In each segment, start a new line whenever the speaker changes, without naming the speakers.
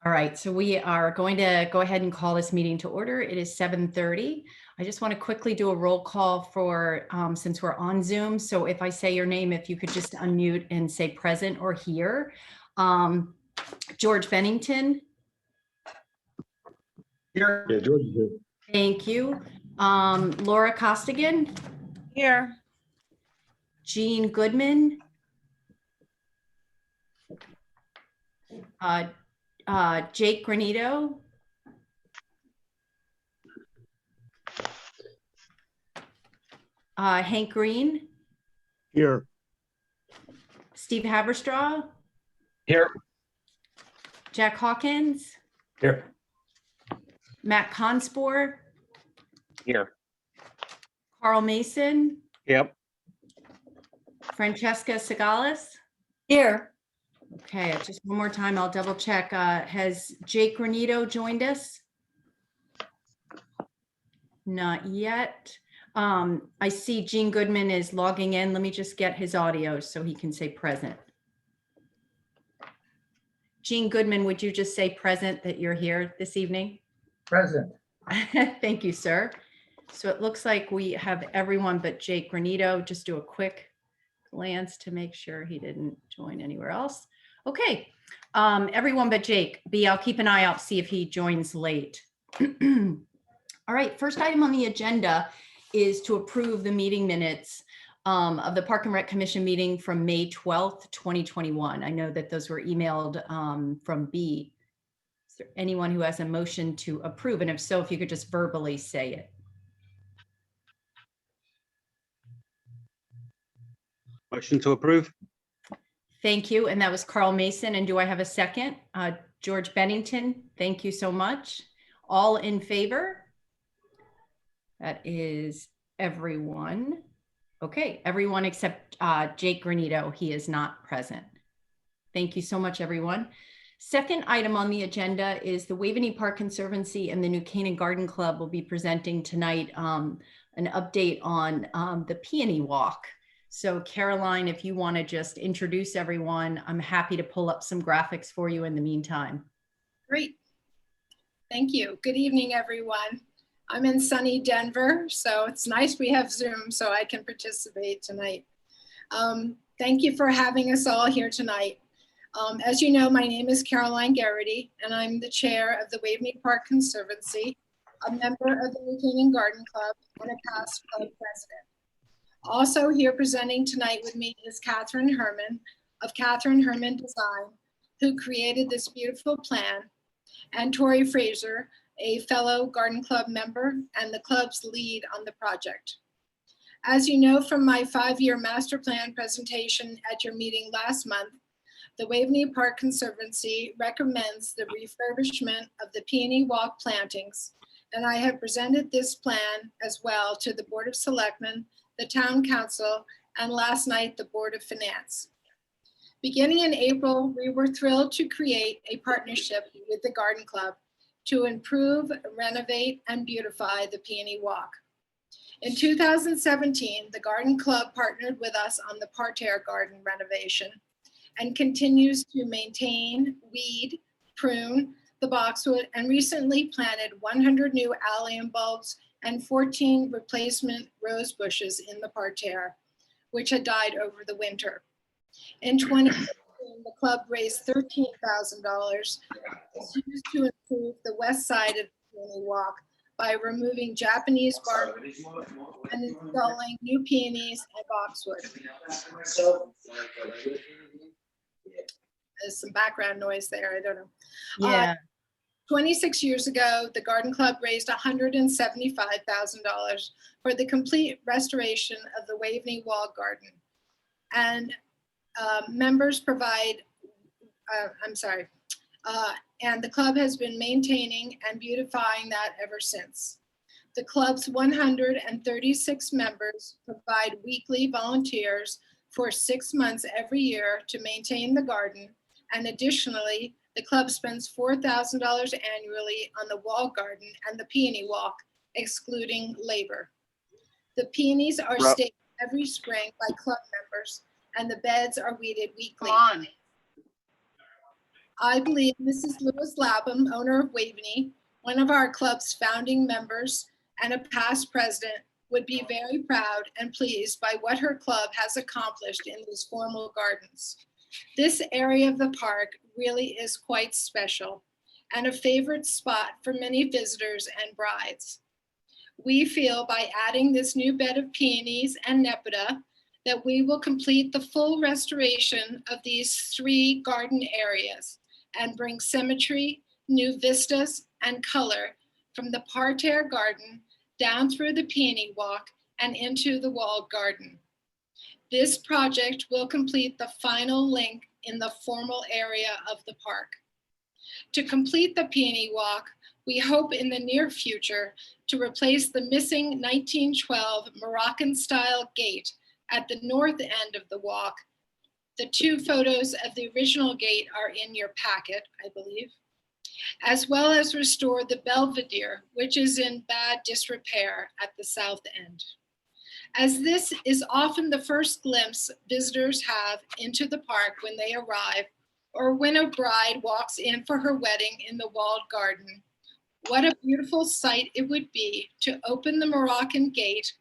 All right, so we are going to go ahead and call this meeting to order. It is 7:30. I just want to quickly do a roll call for, since we're on Zoom. So if I say your name, if you could just unmute and say present or here. George Bennington.
Here. Yeah, George is here.
Thank you. Laura Costigan.
Here.
Jean Goodman. Jake Granito. Hank Green.
Here.
Steve Haberstraw.
Here.
Jack Hawkins.
Here.
Matt Conspor.
Here.
Carl Mason.
Yep.
Francesca Segales.
Here.
Okay, just one more time, I'll double check. Has Jake Granito joined us? Not yet. I see Gene Goodman is logging in. Let me just get his audio so he can say present. Gene Goodman, would you just say present that you're here this evening?
Present.
Thank you, sir. So it looks like we have everyone but Jake Granito. Just do a quick glance to make sure he didn't join anywhere else. Okay, everyone but Jake. B, I'll keep an eye out, see if he joins late. All right, first item on the agenda is to approve the meeting minutes of the Park and Rec Commission meeting from May 12th, 2021. I know that those were emailed from B. Is there anyone who has a motion to approve? And if so, if you could just verbally say it.
Motion to approve.
Thank you. And that was Carl Mason. And do I have a second? George Bennington, thank you so much. All in favor? That is everyone. Okay, everyone except Jake Granito. He is not present. Thank you so much, everyone. Second item on the agenda is the Waveney Park Conservancy and the New Canaan Garden Club will be presenting tonight an update on the Peony Walk. So Caroline, if you want to just introduce everyone, I'm happy to pull up some graphics for you in the meantime.
Great. Thank you. Good evening, everyone. I'm in sunny Denver, so it's nice we have Zoom so I can participate tonight. Thank you for having us all here tonight. As you know, my name is Caroline Garrity, and I'm the chair of the Waveney Park Conservancy, a member of the New Canaan Garden Club, and a past club president. Also here presenting tonight with me is Catherine Herman of Catherine Herman Design, who created this beautiful plan, and Tori Fraser, a fellow Garden Club member and the club's lead on the project. As you know from my 5-year master plan presentation at your meeting last month, the Waveney Park Conservancy recommends the refurbishment of the Peony Walk plantings, and I have presented this plan as well to the Board of Selectmen, the Town Council, and last night, the Board of Finance. Beginning in April, we were thrilled to create a partnership with the Garden Club to improve, renovate, and beautify the Peony Walk. In 2017, the Garden Club partnered with us on the parterre garden renovation and continues to maintain, weed, prune the boxwood, and recently planted 100 new allium bulbs and 14 replacement rose bushes in the parterre, which had died over the winter. In 2015, the club raised $13,000 used to improve the west side of the Peony Walk by removing Japanese bark and installing new peonies and boxwood. There's some background noise there, I don't know.
Yeah.
26 years ago, the Garden Club raised $175,000 for the complete restoration of the Waveney Wall Garden. And members provide, and the club has been maintaining and beautifying that ever since. The club's 136 members provide weekly volunteers for 6 months every year to maintain the garden. And additionally, the club spends $4,000 annually on the wall garden and the Peony Walk, excluding labor. The peonies are staked every spring by club members, and the beds are weeded weekly. I believe Mrs. Lewis Lapham, owner of Waveney, one of our club's founding members and a past president, would be very proud and pleased by what her club has accomplished in these formal gardens. This area of the park really is quite special and a favorite spot for many visitors and brides. We feel by adding this new bed of peonies and nepeta that we will complete the full restoration of these 3 garden areas and bring symmetry, new vistas, and color from the parterre garden down through the peony walk and into the walled garden. This project will complete the final link in the formal area of the park. To complete the peony walk, we hope in the near future to replace the missing 1912 Moroccan-style gate at the north end of the walk. The 2 photos of the original gate are in your packet, I believe, as well as restore the Belvedere, which is in bad disrepair at the south end. As this is often the first glimpse visitors have into the park when they arrive, or when a bride walks in for her wedding in the walled garden, what a beautiful sight it would be to open the Moroccan gate,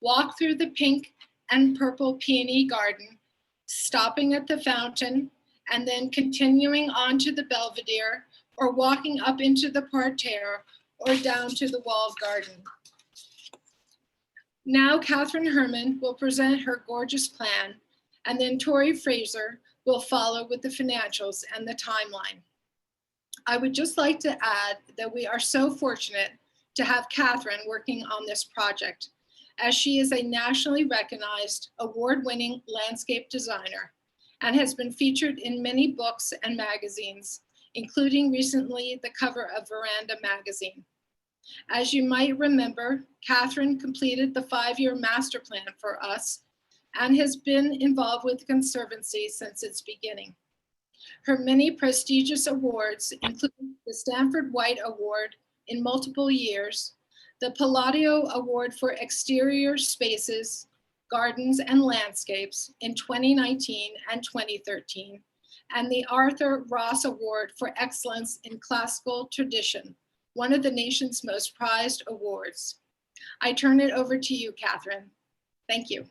walk through the pink and purple peony garden, stopping at the fountain, and then continuing on to the Belvedere, or walking up into the parterre or down to the walled garden. Now Catherine Herman will present her gorgeous plan, and then Tori Fraser will follow with the financials and the timeline. I would just like to add that we are so fortunate to have Catherine working on this project, as she is a nationally recognized award-winning landscape designer and has been featured in many books and magazines, including recently the cover of Veranda magazine. As you might remember, Catherine completed the 5-year master plan for us and has been involved with the Conservancy since its beginning. Her many prestigious awards include the Stanford White Award in multiple years, the Palladio Award for Exterior Spaces, Gardens and Landscapes in 2019 and 2013, and the Arthur Ross Award for Excellence in Classical Tradition, one of the nation's most prized awards. I turn it over to you, Catherine. Thank you.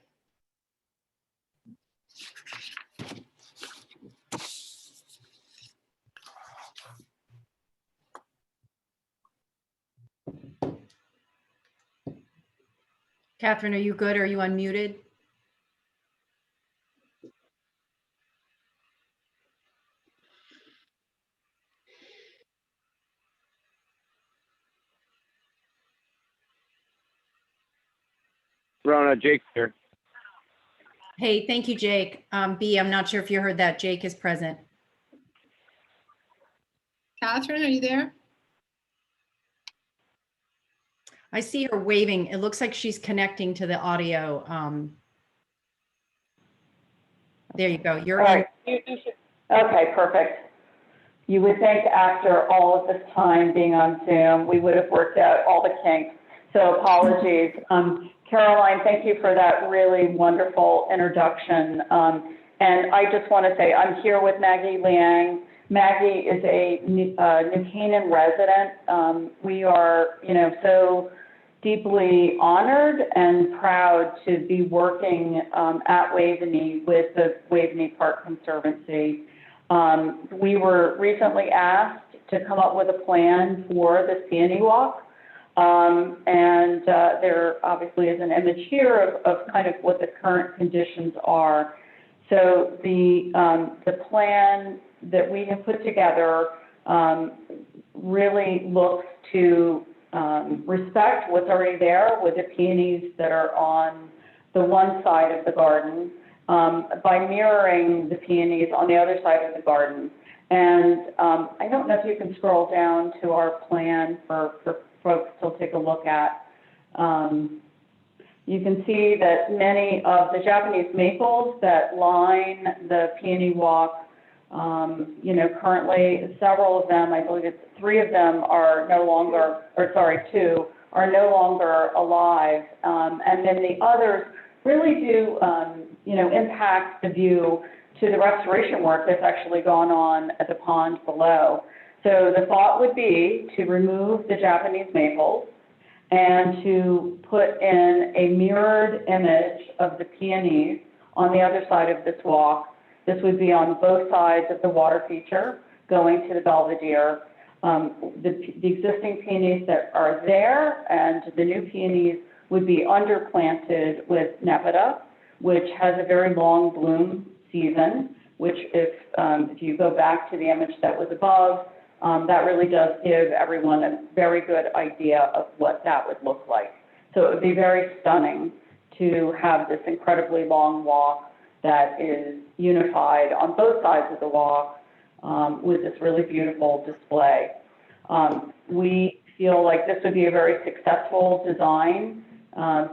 Catherine, are you good? Are you unmuted?
Rona, Jake's here.
Hey, thank you, Jake. B, I'm not sure if you heard that. Jake is present.
Catherine, are you there?
I see her waving. It looks like she's connecting to the audio. There you go. You're
All
in.
right. Okay, perfect. You would think after all of this time being on Zoom, we would have worked out all the kinks. So apologies. Caroline, thank you for that really wonderful introduction. And I just want to say I'm here with Maggie Liang. Maggie is a New Canaan resident. We are, so deeply honored and proud to be working at Waveney with the Waveney Park Conservancy. We were recently asked to come up with a plan for the Peony Walk. And there obviously is an image here of kind of what the current conditions are. So the plan that we have put together really looks to respect what's already there with the peonies that are on the one side of the garden by mirroring the peonies on the other side of the garden. And I don't know if you can scroll down to our plan for folks to take a look at. You can see that many of the Japanese maples that line the peony walk, currently several of them, I believe it's 3 of them are no longer, 2 are no longer alive. And then the others really do, impact the view to the restoration work that's actually gone on at the pond below. So the thought would be to remove the Japanese maples and to put in a mirrored image of the peonies on the other side of this walk. This would be on both sides of the water feature going to the Belvedere. The existing peonies that are there and the new peonies would be underplanted with Nepeta, which has a very long bloom season, which if you go back to the image that was above, that really does give everyone a very good idea of what that would look like. So it would be very stunning to have this incredibly long walk that is unified on both sides of the walk with this really beautiful display. We feel like this would be a very successful design.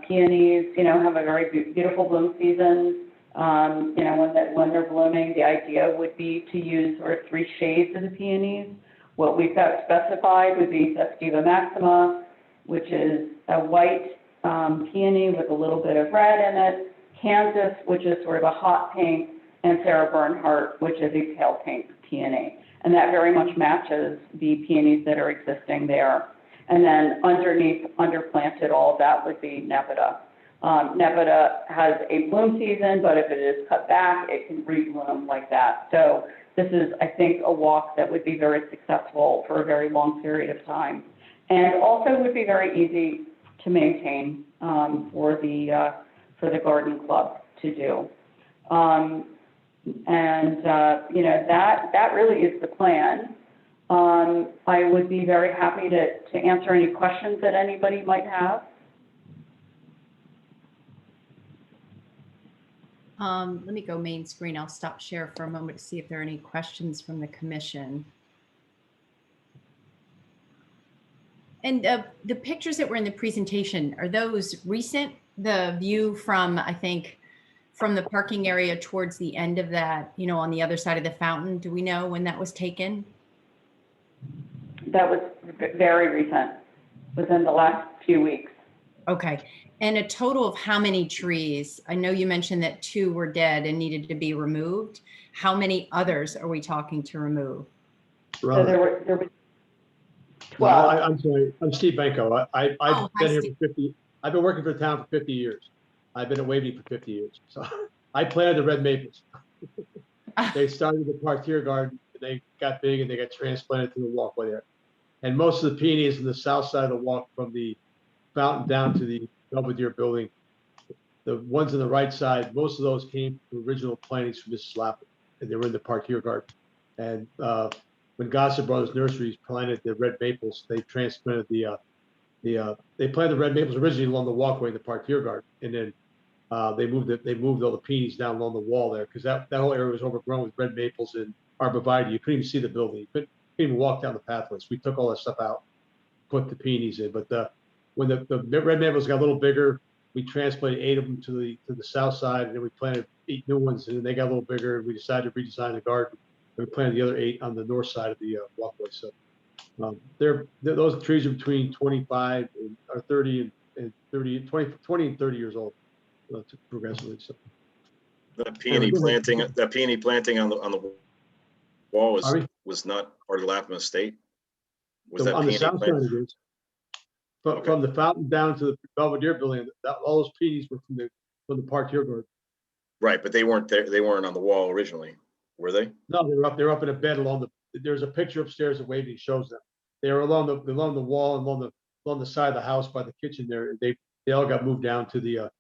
Peonies, have a very beautiful bloom season. When they're blooming, the idea would be to use sort of 3 shades of the peonies. What we've got specified would be Festiva Maxima, which is a white peony with a little bit of red in it, Kansas, which is sort of a hot pink, and Sarah Bernhardt, which is a pale pink peony. And that very much matches the peonies that are existing there. And then underneath, underplanted, all of that would be Nepeta. Nepeta has a bloom season, but if it is cut back, it can rebloom like that. So this is, I think, a walk that would be very successful for a very long period of time. And also would be very easy to maintain for the garden club to do. That really is the plan. I would be very happy to answer any questions that anybody might have.
Let me go main screen. I'll stop share for a moment to see if there are any questions from the commission. And the pictures that were in the presentation, are those recent? The view from, I think, from the parking area towards the end of that, on the other side of the fountain, do we know when that was taken?
That was very recent, within the last few weeks.
Okay. And a total of how many trees? I know you mentioned that 2 were dead and needed to be removed. How many others are we talking to remove?
So there were 12.
Well, I'm sorry, I'm Steve Benko. I've
Oh, hi,
been here
Steve.
for 50, I've been working for the town for 50 years. I've been at Waveney for 50 years. So I planted the red maples. They started the Parterre Garden, they got big and they got transplanted to the walkway there. And most of the peonies in the south side of the walk from the fountain down to the Belvedere building, the ones on the right side, most of those came from original plantings from Mrs. Lappin, and they were in the Parterre Garden. And when Gossett Brothers Nurseries planted the red maples, they transplanted they planted the red maples originally along the walkway in the Parterre Garden, and then they moved all the peonies down along the wall there because that whole area was overgrown with red maples and arborvitae. You couldn't even see the building. You couldn't even walk down the pathways. We took all that stuff out, put the peonies in. But when the red maples got a little bigger, we transplanted 8 of them to the south side, and then we planted 8 new ones, and then they got a little bigger. And we decided to redesign the garden. We planted the other 8 on the north side of the walkway. So those trees are between 25 or 30 and 30, 20 and 30 years old. Progressively. So.
The peony planting on the wall was not part of Lapham Estate. Was
So
that
on the
peony
south side
planted?
it is. But
Okay.
from the fountain down to the Belvedere building, all those peonies were from the Parterre Garden.
Right, but they weren't there. They weren't on the wall originally, were they?
No, they were up in a bed along there's a picture upstairs that Waveney shows them. They were along the wall and along the side of the house by the kitchen there. They all got moved down to the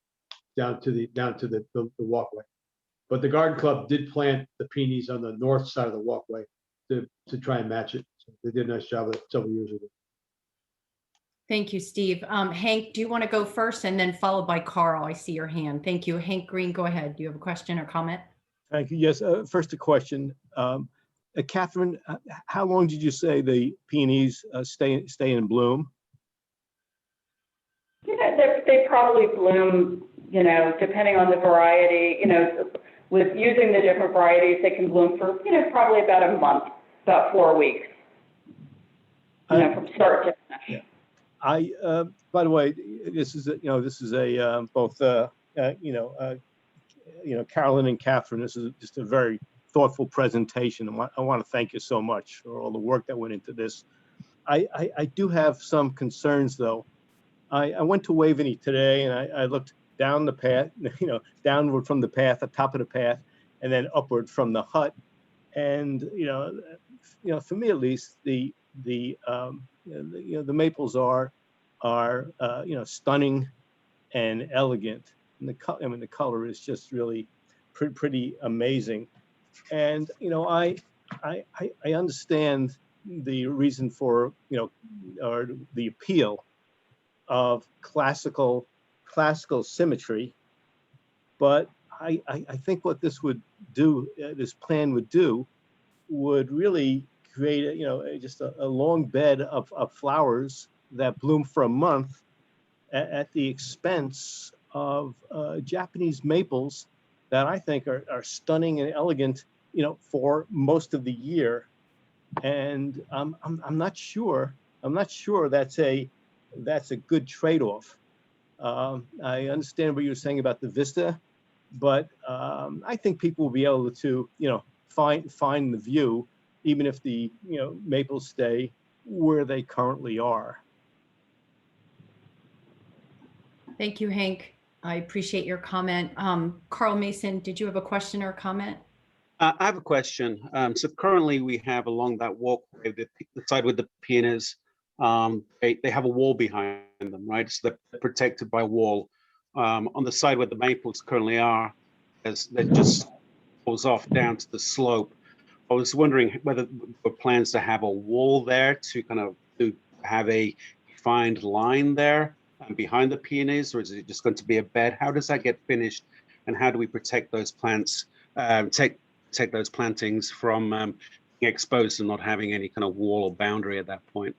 walkway. But the garden club did plant the peonies on the north side of the walkway to try and match it. So they did a nice job of it several years ago.
Thank you, Steve. Hank, do you want to go first and then followed by Carl? I see your hand. Thank you. Hank Green, go ahead. Do you have a question or comment?
Thank you. Yes, first a question. Catherine, how long did you say the peonies stay in bloom?
They probably bloom, depending on the variety, with using the different varieties, they can bloom for, probably about a month, about 4 weeks, from start to finish.
By the way, this is a both Carolyn and Catherine, this is just a very thoughtful presentation. I want to thank you so much for all the work that went into this. I do have some concerns, though. I went to Waveney today, and I looked down the path, downward from the path, the top of the path, and then upward from the hut. And for me at least, the maples are stunning and elegant. And the color is just really pretty amazing. And I understand the reason for or the appeal of classical symmetry, but I think what this would do, this plan would do, would really create just a long bed of flowers that bloom for a month at the expense of Japanese maples that I think are stunning and elegant, for most of the year. And I'm not sure that's a good trade-off. I understand what you're saying about the vista, but I think people will be able to, find the view, even if the maples stay where they currently are.
Thank you, Hank. I appreciate your comment. Carl Mason, did you have a question or a comment?
I have a question. So currently we have along that walkway, the side with the peonies, they have a wall behind them, right? So they're protected by a wall. On the side where the maples currently are, that just goes off down to the slope. I was wondering whether there were plans to have a wall there to have a defined line there behind the peonies, or is it just going to be a bed? How does that get finished, and how do we protect those plants, protect those plantings from being exposed and not having any kind of wall or boundary at that point?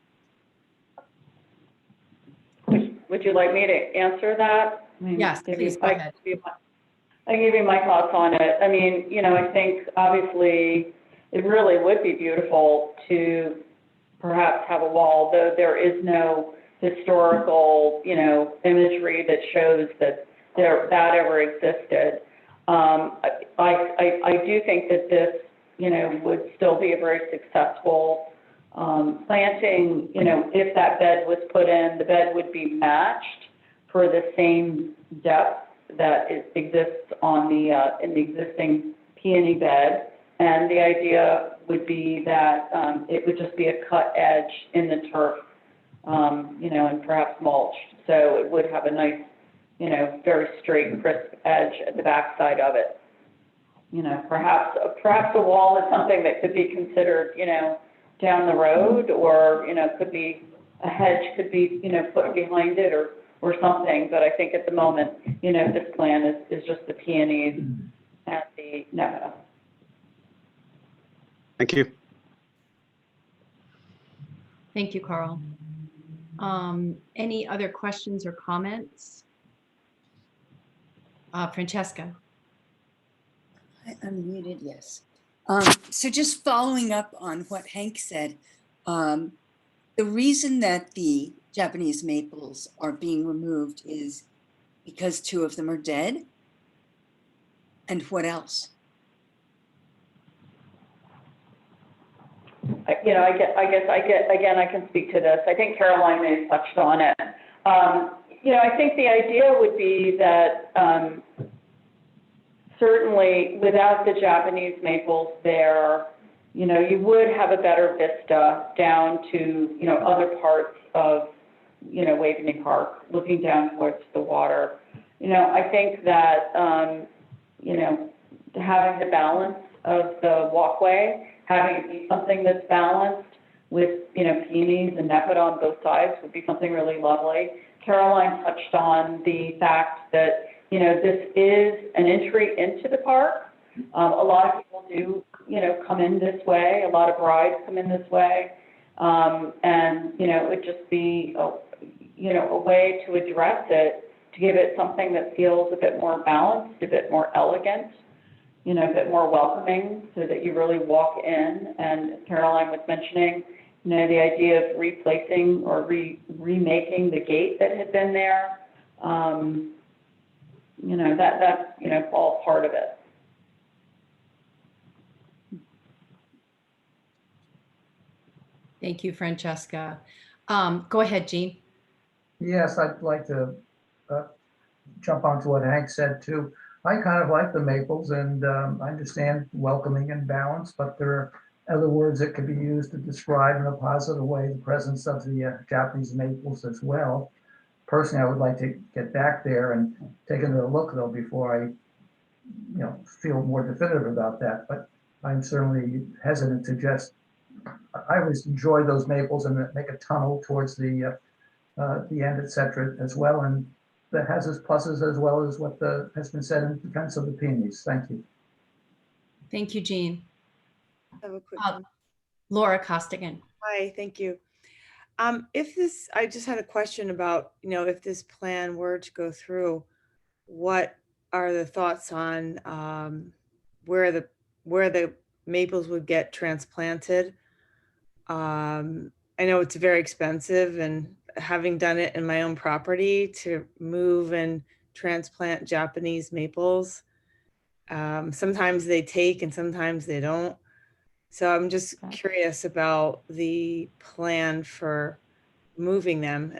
Would you like me to answer that?
Yes, please, go ahead.
I can give you my thoughts on it. I mean, I think obviously it really would be beautiful to perhaps have a wall, though there is no historical, imagery that shows that that ever existed. I do think that this, would still be a very successful planting. If that bed was put in, the bed would be matched for the same depth that exists on in the existing peony bed. And the idea would be that it would just be a cut edge in the turf, and perhaps mulched. So it would have a nice, very straight, crisp edge at the backside of it. Perhaps a wall is something that could be considered, down the road, or, could be a hedge could be, put behind it or something. But I think at the moment, this plan is just the peonies and the Nepeta.
Thank you.
Thank you, Carl. Any other questions or comments? Francesca.
I unmuted, yes. So just following up on what Hank said, the reason that the Japanese maples are being removed is because 2 of them are dead? And what else?
I can speak to this. I think Caroline may have touched on it. I think the idea would be that certainly without the Japanese maples there, you would have a better vista down to, other parts of, Waveney Park, looking down towards the water. I think that, having the balance of the walkway, having it be something that's balanced with, peonies and Nepeta on both sides would be something really lovely. Caroline touched on the fact that, this is an entry into the park. A lot of people do, come in this way. A lot of brides come in this way. And, it would just be, a way to address it, to give it something that feels a bit more balanced, a bit more elegant, a bit more welcoming, so that you really walk in. And Caroline was mentioning, the idea of replacing or remaking the gate that had been there. that's all part of it.
Thank you, Francesca. Go ahead, Jean.
Yes, I'd like to jump onto what Hank said too. I kind of like the maples, and I understand welcoming and balance, but there are other words that could be used to describe in a positive way the presence of the Japanese maples as well. Personally, I would like to get back there and take another look though before I, feel more definitive about that. But I'm certainly hesitant to just. I always enjoy those maples and make a tunnel towards the end, et cetera, as well. And that has its pluses as well as what has been said in defense of the peonies. Thank you.
Thank you, Jean.
I have a quick one.
Laura Costigan.
Hi, thank you. I just had a question about, if this plan were to go through, what are the thoughts on where the maples would get transplanted? I know it's very expensive, and having done it in my own property to move and transplant Japanese maples, sometimes they take and sometimes they don't. So I'm just curious about the plan for moving them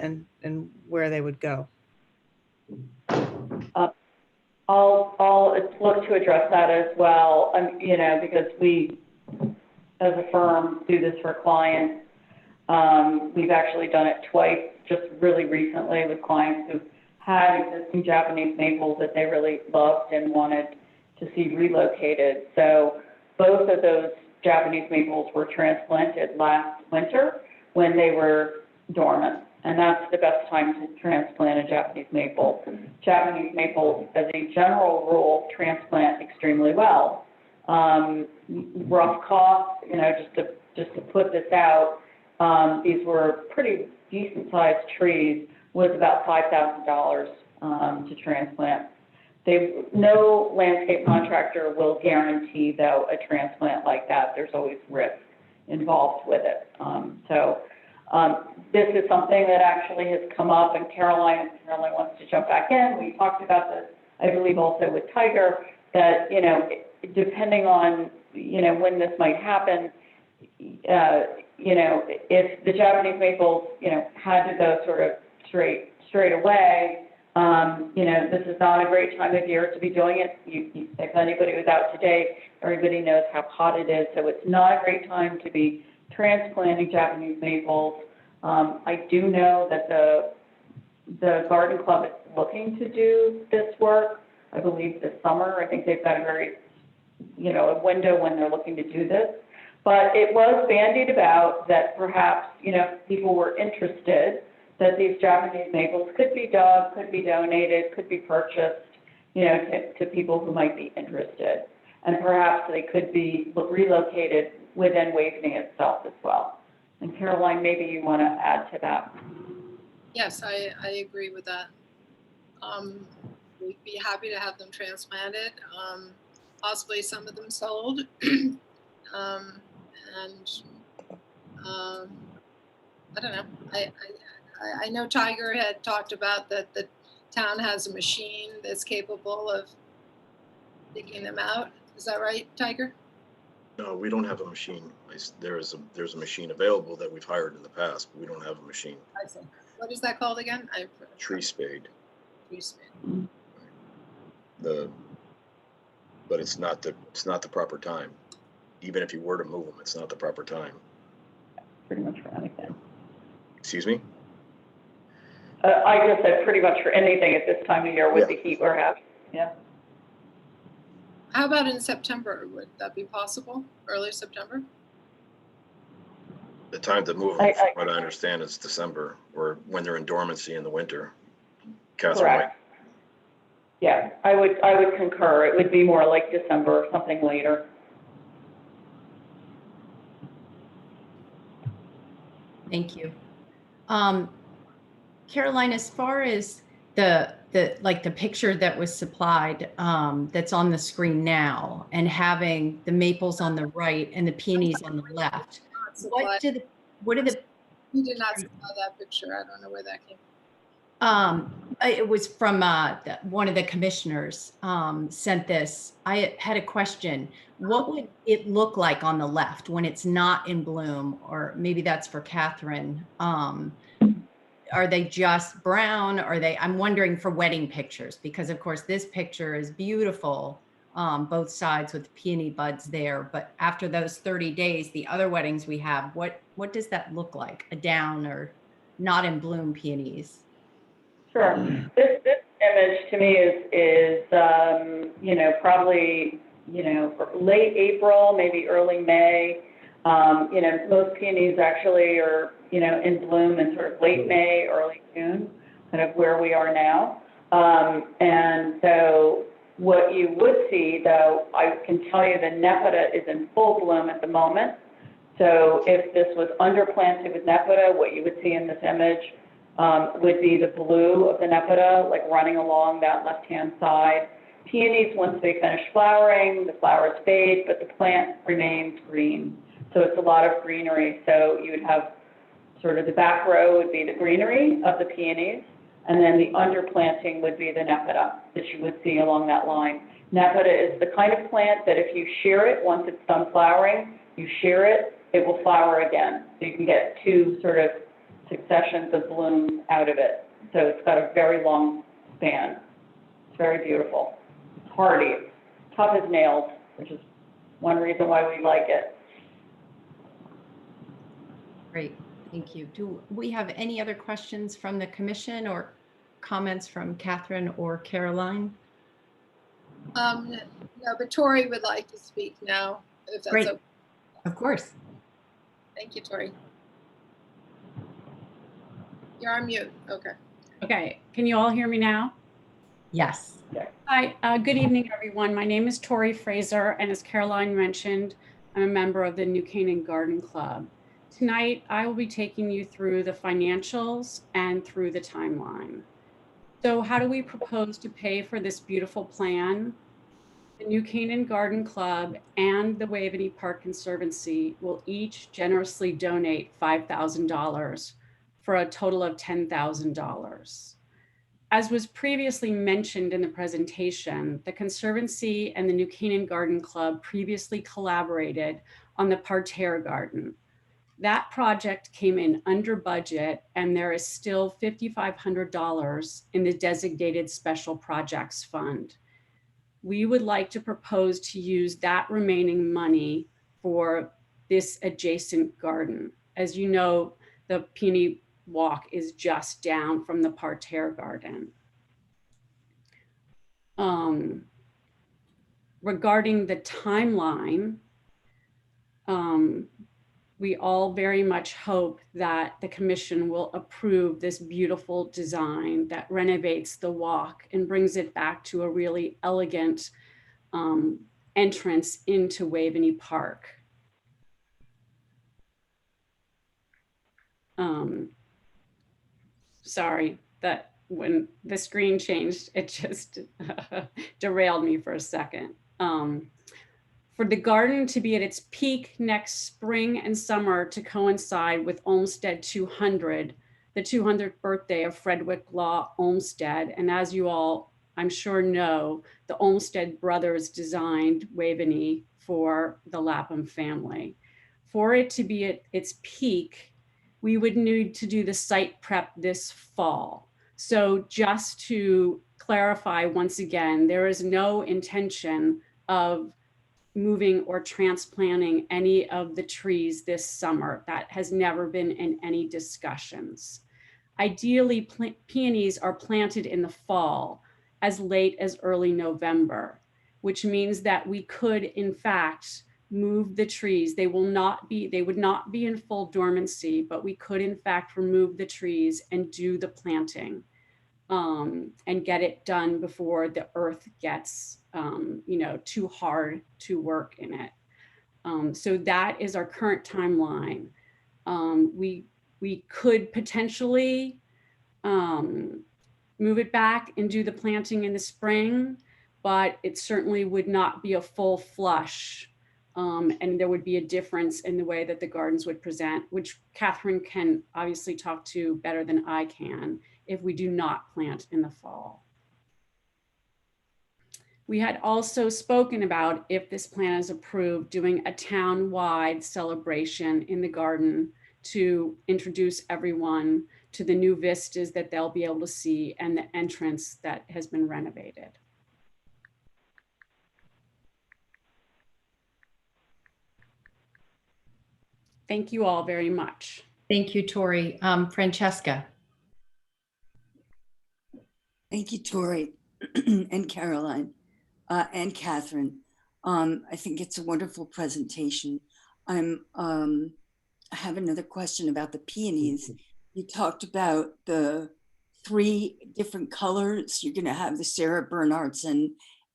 and where they would go.
I'll look to address that as well, because we, as a firm, do this for clients. We've actually done it twice, just really recently, with clients who had existing Japanese maples that they really loved and wanted to see relocated. So both of those Japanese maples were transplanted last winter when they were dormant. And that's the best time to transplant a Japanese maple. Japanese maples, as a general rule, transplant extremely well. Rough cost, just to put this out, these were pretty decent sized trees, was about $5,000 to transplant. No landscape contractor will guarantee, though, a transplant like that. There's always risk involved with it. This is something that actually has come up, and Caroline wants to jump back in. We talked about this, I believe, also with Tiger, that, depending on, when this might happen, if the Japanese maples, had to go sort of straight away, this is not a great time of year to be doing it. If anybody was out today, everybody knows how hot it is. So it's not a great time to be transplanting Japanese maples. I do know that the Garden Club is looking to do this work, I believe this summer. I think they've got a window when they're looking to do this. But it was bandied about that perhaps, people were interested that these Japanese maples could be dug, could be donated, could be purchased, to people who might be interested. And perhaps they could be relocated within Waveney itself as well. And Caroline, maybe you want to add to that.
Yes, I agree with that. We'd be happy to have them transplanted, possibly some of them sold. I don't know. I know Tiger had talked about that the town has a machine that's capable of digging them out. Is that right, Tiger?
No, we don't have a machine. There's a machine available that we've hired in the past, but we don't have a machine.
I see. What is that called again?
Tree spade.
Tree spade.
But it's not the proper time. Even if you were to move them, it's not the proper time.
Pretty much for anything.
Excuse me?
I just said pretty much for anything at this time of year with the heat we're having. Yeah.
How about in September? Would that be possible? Early September?
The time to move them, from what I understand, is December, or when they're in dormancy in the winter. Catherine,
correct. Yeah, I would concur. It would be more like December or something later.
Thank you. Caroline, as far as the picture that was supplied, that's on the screen now, and having the maples on the right and the peonies on the left, what are the?
We did not supply that picture. I don't know where that came from.
It was from one of the commissioners sent this. I had a question. What would it look like on the left when it's not in bloom? Or maybe that's for Catherine. Are they just brown? Are they, I'm wondering for wedding pictures, because of course this picture is beautiful, both sides with peony buds there. But after those 30 days, the other weddings we have, what does that look like? A down or not in bloom peonies?
Sure. This image to me is you know, probably, you know, late April, maybe early May. You know, most peonies actually are, you know, in bloom in sort of late May, early June, kind of where we are now. And so what you would see, though, I can tell you the Nepeta is in full bloom at the moment. So if this was underplanted with Nepeta, what you would see in this image would be the blue of the Nepeta, like running along that left-hand side. Peonies, once they finish flowering, the flowers fade, but the plant remains green. So it's a lot of greenery. So you would have sort of the back row would be the greenery of the peonies, and then the underplanting would be the Nepeta that you would see along that line. Nepeta is the kind of plant that if you shear it, once it's done flowering, you shear it, it will flower again. So you can get two sort of successions of blooms out of it. So it's got a very long span. It's very beautiful. It's hardy. It's tough as nails, which is one reason why we like it.
Great, thank you. Do we have any other questions from the commission or comments from Catherine or Caroline?
No, but Tori would like to speak now, if that's
Great.
okay.
Of course.
Thank you, Tori. You're on mute. Okay.
Okay, can you all hear me now?
Yes.
Hi, good evening, everyone. My name is Tori Fraser, and as Caroline mentioned, I'm a member of the New Canaan Garden Club. Tonight, I will be taking you through the financials and through the timeline. So how do we propose to pay for this beautiful plan? The New Canaan Garden Club and the Waveney Park Conservancy will each generously donate $5,000 for a total of $10,000. As was previously mentioned in the presentation, the Conservancy and the New Canaan Garden Club previously collaborated on the parterre garden. That project came in under budget, and there is still $5,500 in the designated special projects fund. We would like to propose to use that remaining money for this adjacent garden. As you know, the peony walk is just down from the parterre garden. Regarding the timeline, we all very much hope that the commission will approve this beautiful design that renovates the walk and brings it back to a really elegant entrance into Waveney Park. Sorry that when the screen changed, it just derailed me for a second. For the garden to be at its peak next spring and summer to coincide with Olmsted 200, the 200th birthday of Frederick Law Olmsted. And as you all, I'm sure know, the Olmsted brothers designed Waveney for the Lapham family. For it to be at its peak, we would need to do the site prep this fall. So just to clarify once again, there is no intention of moving or transplanting any of the trees this summer. That has never been in any discussions. Ideally, peonies are planted in the fall, as late as early November, which means that we could, in fact, move the trees. They would not be in full dormancy, but we could, in fact, remove the trees and do the planting and get it done before the earth gets too hard to work in it. So that is our current timeline. We could potentially move it back and do the planting in the spring, but it certainly would not be a full flush. And there would be a difference in the way that the gardens would present, which Catherine can obviously talk to better than I can if we do not plant in the fall. We had also spoken about, if this plan is approved, doing a town-wide celebration in the garden to introduce everyone to the new vistas that they'll be able to see and the entrance that has been renovated. Thank you all very much.
Thank you, Tori. Francesca.
Thank you, Tori and Caroline and Catherine. I think it's a wonderful presentation. I have another question about the peonies. You talked about the 3 different colors. You're going to have the Sarah Bernhardt's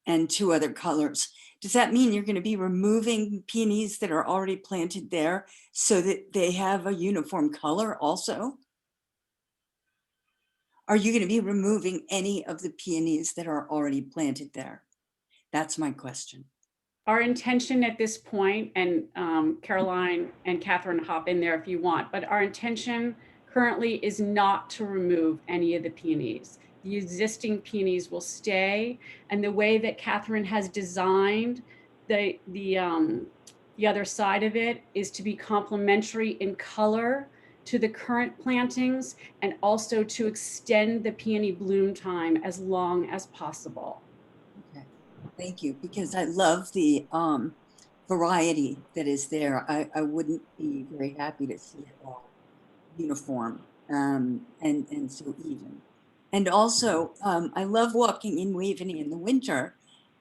and 2 other colors. Does that mean you're going to be removing peonies that are already planted there so that they have a uniform color also? Are you going to be removing any of the peonies that are already planted there? That's my question.
Our intention at this point, and Caroline and Catherine hop in there if you want, but our intention currently is not to remove any of the peonies. The existing peonies will stay, and the way that Catherine has designed the other side of it is to be complementary in color to the current plantings and also to extend the peony bloom time as long as possible.
Okay, thank you, because I love the variety that is there. I wouldn't be very happy to see it all uniform and so even. And also, I love walking in Waveney in the winter,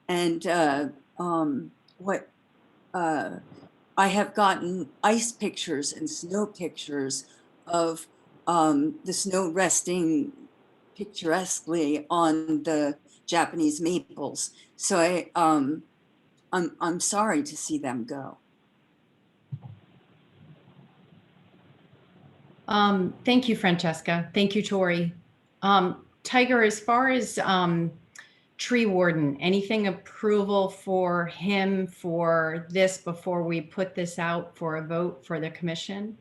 and I have gotten ice pictures and snow pictures of the snow resting picturesquely on the Japanese maples. So I'm sorry to see them go.
Thank you, Francesca. Thank you, Tori. Tiger, as far as tree warden, anything approval for him for this before we put this out for a vote for the commission?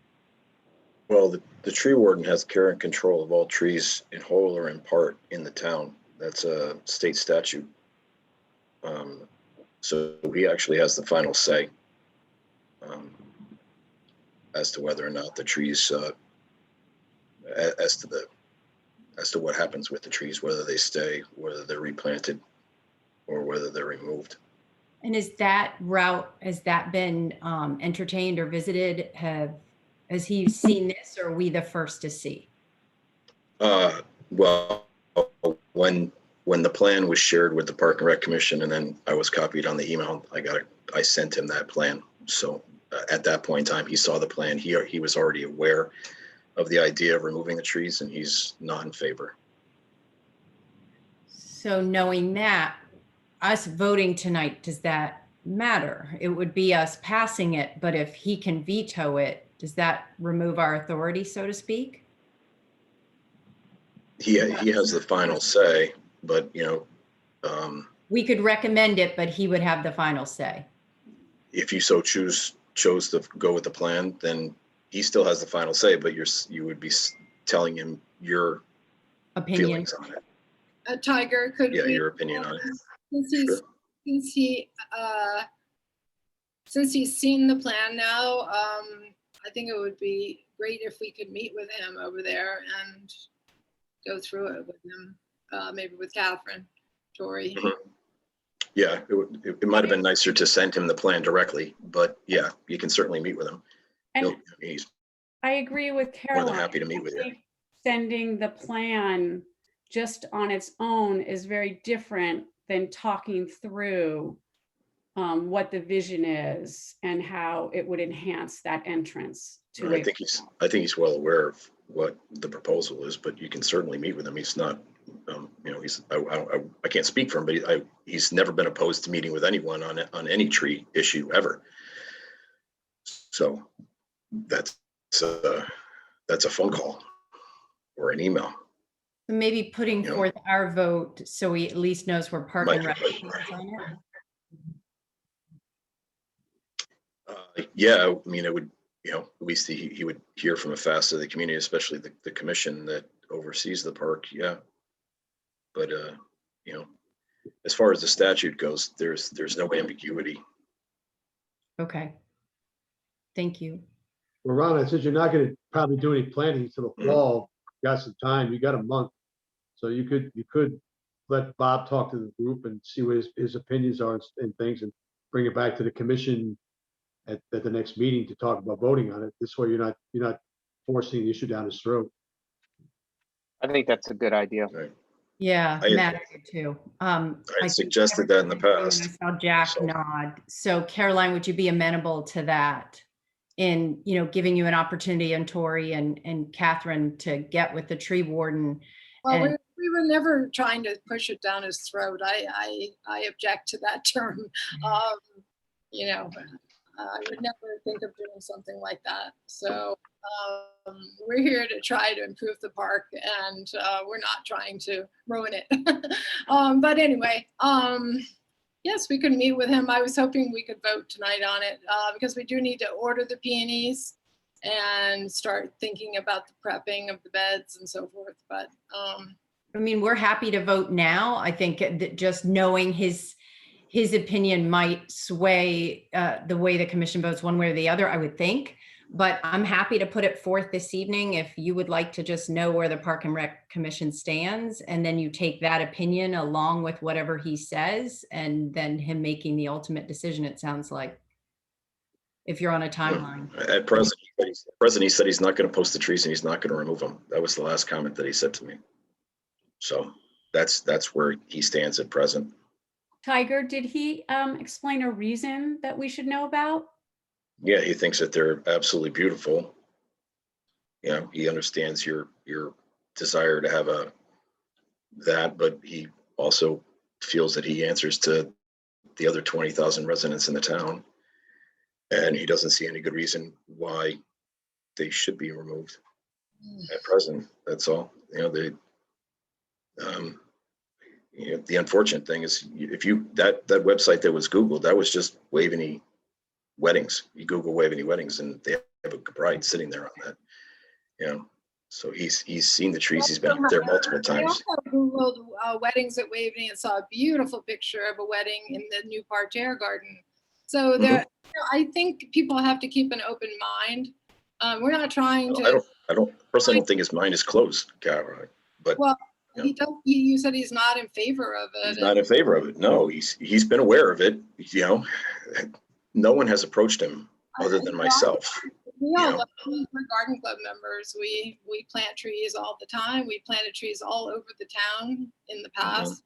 Well, the tree warden has care and control of all trees in whole or in part in the town. That's a state statute. So he actually has the final say as to whether or not the trees, as to what happens with the trees, whether they stay, whether they're replanted, or whether they're removed.
And is that route, has that been entertained or visited? Has he seen this, or are we the first to see?
Well, when the plan was shared with the Park and Rec Commission, and then I was copied on the email, I sent him that plan. So at that point in time, he saw the plan. He was already aware of the idea of removing the trees, and he's not in favor.
So knowing that, us voting tonight, does that matter? It would be us passing it, but if he can veto it, does that remove our authority, so to speak?
He has the final say, but
we could recommend it, but he would have the final say.
If you so chose to go with the plan, then he still has the final say, but you would be telling him your
opinion
feelings on it.
Tiger, could we,
your opinion on it.
Since he's seen the plan now, I think it would be great if we could meet with him over there and go through it with him, maybe with Catherine, Tori.
Mm-hmm. Yeah, it might have been nicer to send him the plan directly, but yeah, you can certainly meet with him.
And
He's
I agree with Caroline.
more than happy to meet with you.
Sending the plan just on its own is very different than talking through what the vision is and how it would enhance that entrance to
I think he's well aware of what the proposal is, but you can certainly meet with him. He's not, I can't speak for him, but he's never been opposed to meeting with anyone on any tree issue ever. So that's a phone call or an email.
Maybe putting forth our vote so he at least knows we're Park and Rec on it.
Yeah, I mean, it would, at least he would hear from a facet of the community, especially the commission, that oversees the park, yeah. But, you know, as far as the statute goes, there's no ambiguity.
Okay. Thank you.
Well, Ron, since you're not gonna probably do any planting until the fall, you got some time, you got a month. So you could let Bob talk to the group and see what his opinions are and things, and bring it back to the commission at the next meeting to talk about voting on it. This way you're not forcing the issue down his throat.
I think that's a good idea.
Right.
Yeah,
I had-
Matt, I do too.
I
think
suggested that in the
everyone
past.
I saw Jack
so-
nod. So Caroline, would you be amenable to that? In, giving you an opportunity, and Tori and Catherine, to get with the tree warden.
Well,
And-
we were never trying to push it down his throat. I object to that term. You know, I would never think of doing something like that. So we're here to try to improve the park, and we're not trying to ruin it. But anyway, yes, we could meet with him. I was hoping we could vote tonight on it because we do need to order the peonies and start thinking about the prepping of the beds and so forth. But
I mean, we're happy to vote now. I think that just knowing his opinion might sway the way the commission votes one way or the other, I would think. But I'm happy to put it forth this evening if you would like to just know where the Park and Rec Commission stands, and then you take that opinion along with whatever he says, and then him making the ultimate decision, it sounds like, if you're on a timeline.
At present, he said he's not going to post the trees and he's not going to remove them. That was the last comment that he said to me. So that's where he stands at present.
Tiger, did he explain a reason that we should know about?
Yeah, he thinks that they're absolutely beautiful. You know, he understands your desire to have that, but he also feels that he answers to the other 20,000 residents in the town. And he doesn't see any good reason why they should be removed at present. That's all. You know, the unfortunate thing is, if that website that was Googled, that was just Waveney weddings. You Google Waveney weddings and they have a bride sitting there on that. You know, so he's seen the trees. He's been up there multiple
I
times.
also Googled weddings at Waveney and saw a beautiful picture of a wedding in the new Parterre Garden. So there, I think people have to keep an open mind. We're not trying to.
I personally don't think his mind is closed, Caroline. But
Well,
you know,
you said he's not in favor of it.
he's not in favor of it. No, he's been aware of it. You know, no one has approached him other than myself.
We all
Yeah.
love, we're garden club members. We plant trees all the time. We planted trees all over the town in the past.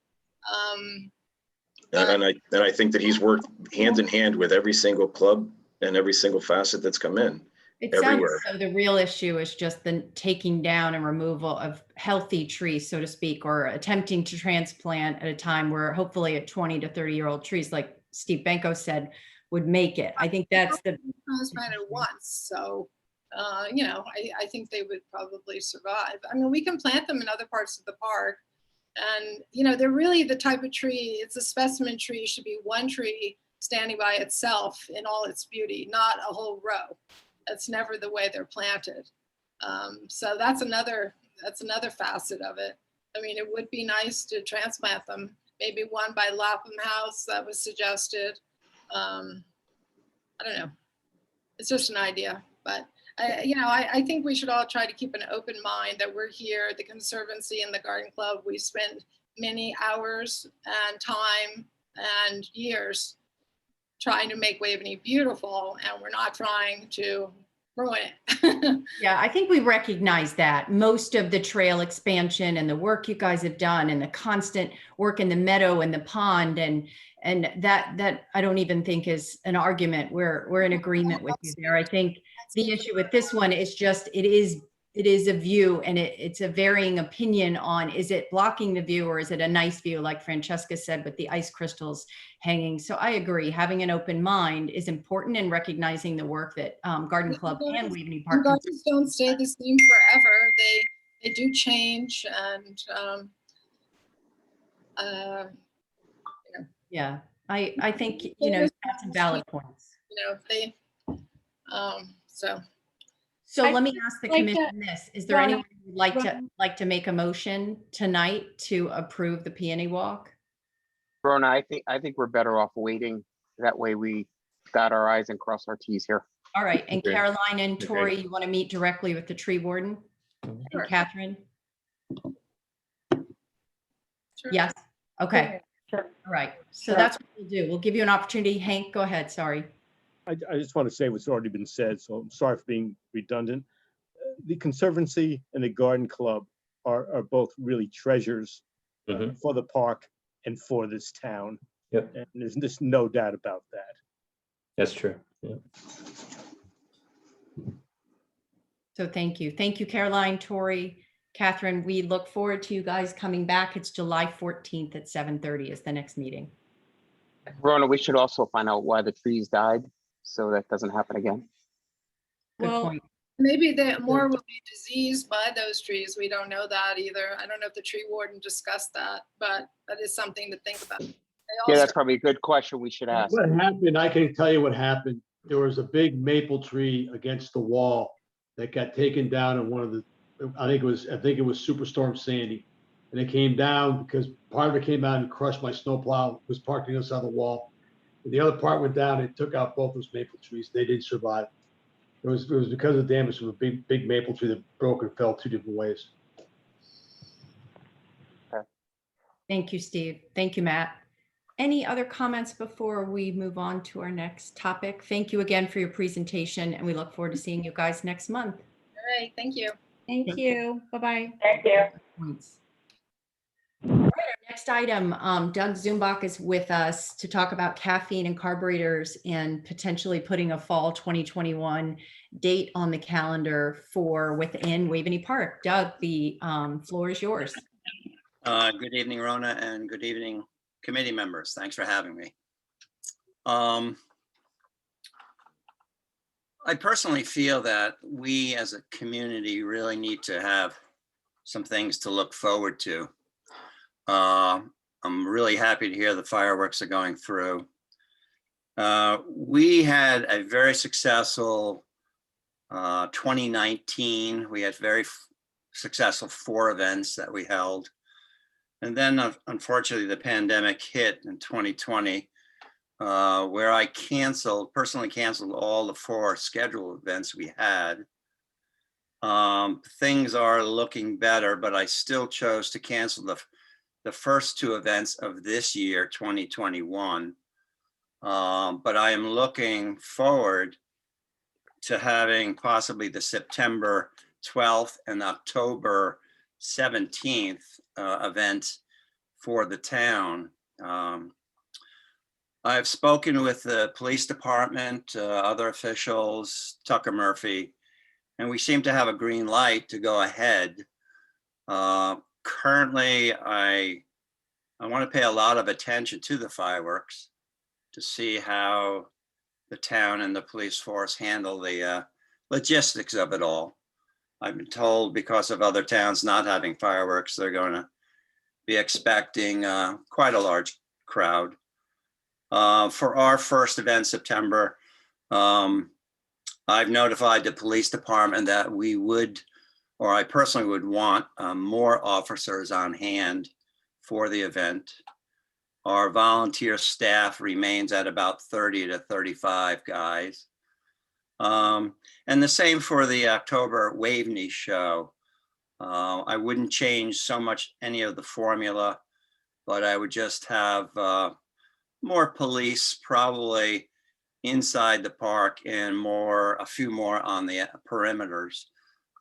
And I think that he's worked hand in hand with every single club and every single facet that's come in.
It
Everywhere.
sounds so the real issue is just the taking down and removal of healthy trees, so to speak, or attempting to transplant at a time where hopefully a 20 to 30-year-old trees, like Steve Benko said, would make it. I think that's the,
Transplanted once, so you know, I think they would probably survive. I mean, we can plant them in other parts of the park, and you know, they're really the type of tree. It's a specimen tree. Should be one tree standing by itself in all its beauty, not a whole row. That's never the way they're planted. So that's another facet of it. I mean, it would be nice to transplant them. Maybe one by Lapham House that was suggested. I don't know. It's just an idea, but I think we should all try to keep an open mind that we're here, the Conservancy and the Garden Club. We spend many hours and time and years trying to make Waveney beautiful, and we're not trying to ruin it.
yeah, I think we recognize that most of the trail expansion and the work you guys have done and the constant work in the meadow and the pond and that I don't even think is an argument. We're in agreement with you there. I think the issue with this one is just it is a view, and it's a varying opinion on, is it blocking the view or is it a nice view, like Francesca said, with the ice crystals hanging. So I agree, having an open mind is important, and recognizing the work that Garden Club and Waveney Park.
Gardens don't stay the same forever. They do change, and
yeah, I think, you know, that's some valid points.
you know, they so
So
I'd
let me ask the
like to-
commission this, is there
Rona,
anyone who'd like to make a motion tonight to approve the peony walk?
Rona, I think we're better off waiting. That way we dot our i's and cross our t's here.
All right, and
Okay.
Caroline and
Okay.
Tori, you want to meet directly with the tree warden?
Sure.
And Catherine?
Sure.
Yes, okay,
Sure.
all right. So
Sure.
that's what we'll do. We'll give you an opportunity. Hank, go ahead, sorry.
I just want to say what's already been said, so I'm sorry for being redundant. The Conservancy and the Garden Club are both really treasures for the park and for this town.
Yep.
And there's just no doubt about that.
That's true. Yeah.
So thank you. Thank you, Caroline, Tori, Catherine. We look forward to you guys coming back. It's July 14th at 7:30 is the next meeting.
Rona, we should also find out why the trees died, so that doesn't happen again.
Good
Well,
point.
maybe more will be diseased by those trees. We don't know that either. I don't know if the tree warden discussed that, but that is something to think about. They
Yeah,
also-
that's probably a good question we should ask.
What happened, I can tell you what happened. There was a big maple tree against the wall that got taken down in one of the, I think it was Superstorm Sandy. And it came down because part of it came out and crushed my snowplow, was parked on the other side of the wall. And the other part went down and took out both those maple trees. They didn't survive. It was because of damage from a big maple tree that broke and fell two different ways.
Thank you, Steve. Thank you, Matt. Any other comments before we move on to our next topic? Thank you again for your presentation, and we look forward to seeing you guys next month.
All right, thank you.
Thank you. Bye-bye.
Thank you.
Points. All right, our next item, Doug Zumbach is with us to talk about caffeine and carburetors and potentially putting a fall 2021 date on the calendar for within Waveney Park. Doug, the floor is yours.
Good evening, Rona, and good evening, committee members. Thanks for having me. I personally feel that we as a community really need to have some things to look forward to. I'm really happy to hear the fireworks are going through. We had a very successful 2019. We had very successful 4 events that we held. And then unfortunately, the pandemic hit in 2020, where I personally canceled all the 4 scheduled events we had. Things are looking better, but I still chose to cancel the first 2 events of this year, 2021. But I am looking forward to having possibly the September 12th and October 17th event for the town. I've spoken with the police department, other officials, Tucker Murphy, and we seem to have a green light to go ahead. Currently, I want to pay a lot of attention to the fireworks to see how the town and the police force handle the logistics of it all. I've been told because of other towns not having fireworks, they're going to be expecting quite a large crowd. For our first event, September, I've notified the police department that we would, or I personally would want more officers on hand for the event. Our volunteer staff remains at about 30 to 35 guys. And the same for the October Waveney show. I wouldn't change so much any of the formula, but I would just have more police probably inside the park and a few more on the perimeters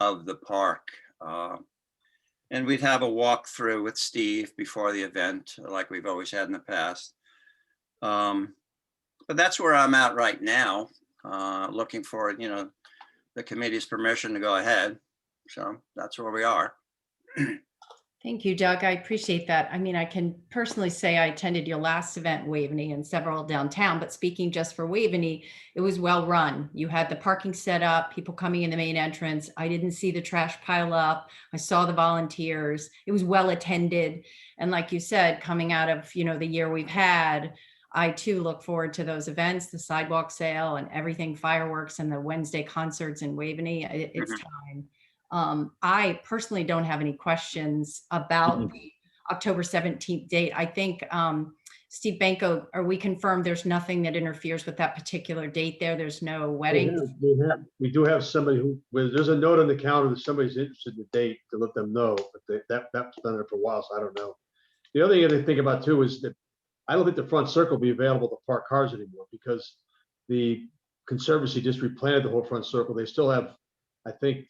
of the park. And we'd have a walkthrough with Steve before the event, like we've always had in the past. But that's where I'm at right now. Looking for, the committee's permission to go ahead. So that's where we are.
Thank you, Doug. I appreciate that. I mean, I can personally say I attended your last event, Waveney, and several downtown, but speaking just for Waveney, it was well run. You had the parking set up, people coming in the main entrance. I didn't see the trash pile up. I saw the volunteers. It was well attended. And like you said, coming out of, the year we've had, I too look forward to those events, the sidewalk sale and everything, fireworks and the Wednesday concerts in Waveney. It's time. I personally don't have any questions about the October 17th date. I think, Steve Benko, are we confirmed there's nothing that interferes with that particular date there? There's no wedding?
We do have somebody who, there's a note on the calendar that somebody's interested in the date to let them know, but that's been there for a while, so I don't know. The other thing to think about too is that I don't think the front circle will be available to park cars anymore because the Conservancy just replanted the whole front circle. They still have, I think,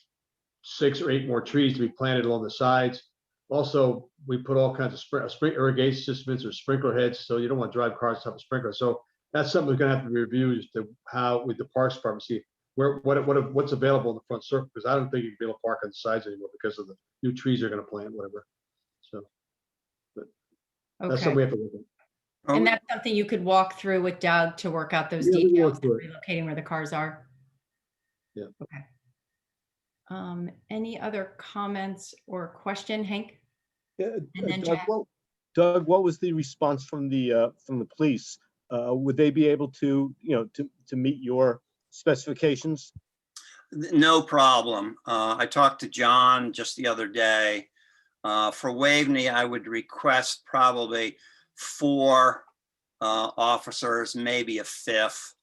6 or 8 more trees to be planted along the sides. Also, we put all kinds of spring irrigation systems or sprinkler heads, so you don't want to drive cars to have a sprinkler. So that's something we're going to have to review as to how with the Parks Department, see what's available in the front circle, because I don't think you can be able to park on the sides anymore because of the new trees they're going to plant, whatever. So but that's something we have to look at.
And that's something you could walk through with Doug to work out those
Yeah, we can
details,
walk through it.
relocating where the cars are.
Yeah.
Okay. Any other comments or question, Hank?
Yeah,
And then
Doug,
Jack.
Doug, what was the response from the police? Would they be able to, to meet your specifications?
No problem. I talked to John just the other day. For Waveney, I would request probably 4 officers, maybe a 5th,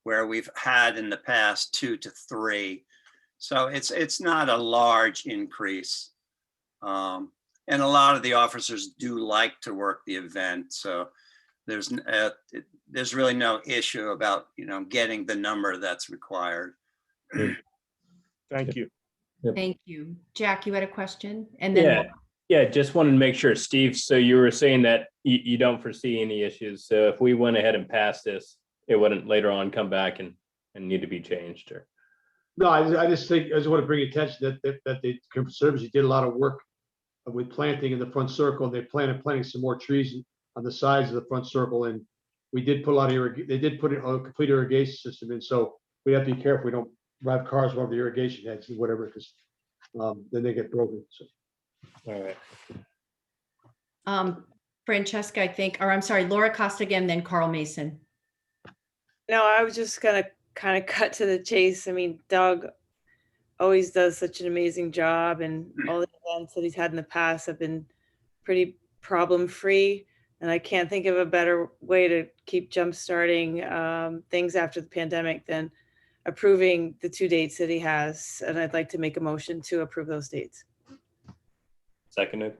where we've had in the past 2 to 3. So it's not a large increase. And a lot of the officers do like to work the event. So there's really no issue about, getting the number that's required.
Thank you.
Yep.
Thank you. Jack, you had a question? And then
Yeah, just wanted to make sure, Steve, so you were saying that you don't foresee any issues. So if we went ahead and passed this, it wouldn't later on come back and need to be changed, or?
No, I just want to bring attention that the Conservancy did a lot of work with planting in the front circle. They planting some more trees on the sides of the front circle, and we did put a lot of they did put a complete irrigation system in. So we have to be careful we don't drive cars over the irrigation heads and whatever, because then they get broken. So.
All right.
Francesca, I think, or I'm sorry, Laura Costa again, then Carl Mason.
No, I was just gonna kind of cut to the chase. I mean, Doug always does such an amazing job, and all the events that he's had in the past have been pretty problem-free. And I can't think of a better way to keep jump-starting things after the pandemic than approving the 2 dates that he has. And I'd like to make a motion to approve those dates.
Seconded.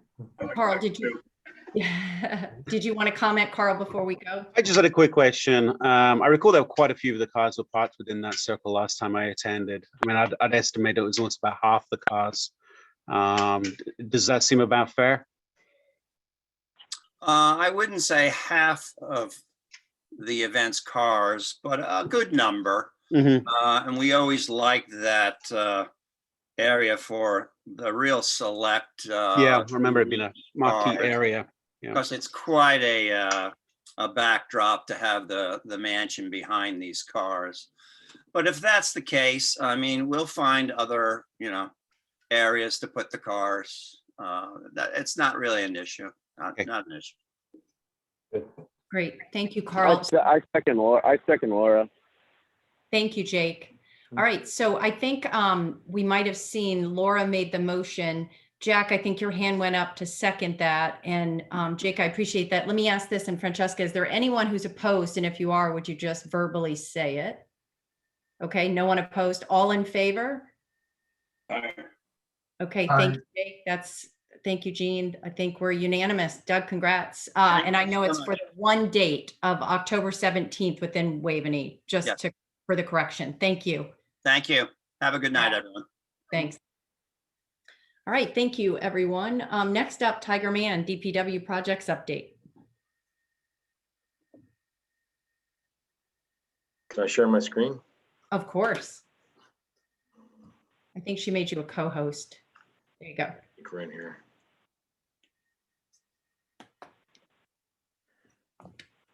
Carl, did you want to comment, Carl, before we go?
I just had a quick question. I recall there were quite a few of the cars were parked within that circle last time I attended. I mean, I'd estimate it was almost about half the cars. Does that seem about fair?
I wouldn't say half of the event's cars, but a good number. And we always liked that area for the real select.
Yeah, I remember it being a marquee area. Yeah.
Because it's quite a backdrop to have the mansion behind these cars. But if that's the case, I mean, we'll find other, areas to put the cars. That it's not really an issue. Not an issue.
Great. Thank you, Carl.
I second Laura.
Thank you, Jake. All right. So I think we might have seen Laura made the motion. Jack, I think your hand went up to second that. And Jake, I appreciate that. Let me ask this, and Francesca, is there anyone who's opposed? And if you are, would you just verbally say it? Okay, no one opposed. All in favor?
Aye.
Okay, thank you, Jake. Thank you, Jean. I think we're unanimous. Doug, congrats. And I know it's for the one date of October 17th within Waveney, for the correction. Thank you.
Thank you. Have a good night, everyone.
Thanks. All right, thank you, everyone. Next up, Tiger Man, DPW projects update.
Can I share my screen?
Of course. I think she made you a co-host. There you go.
Right here.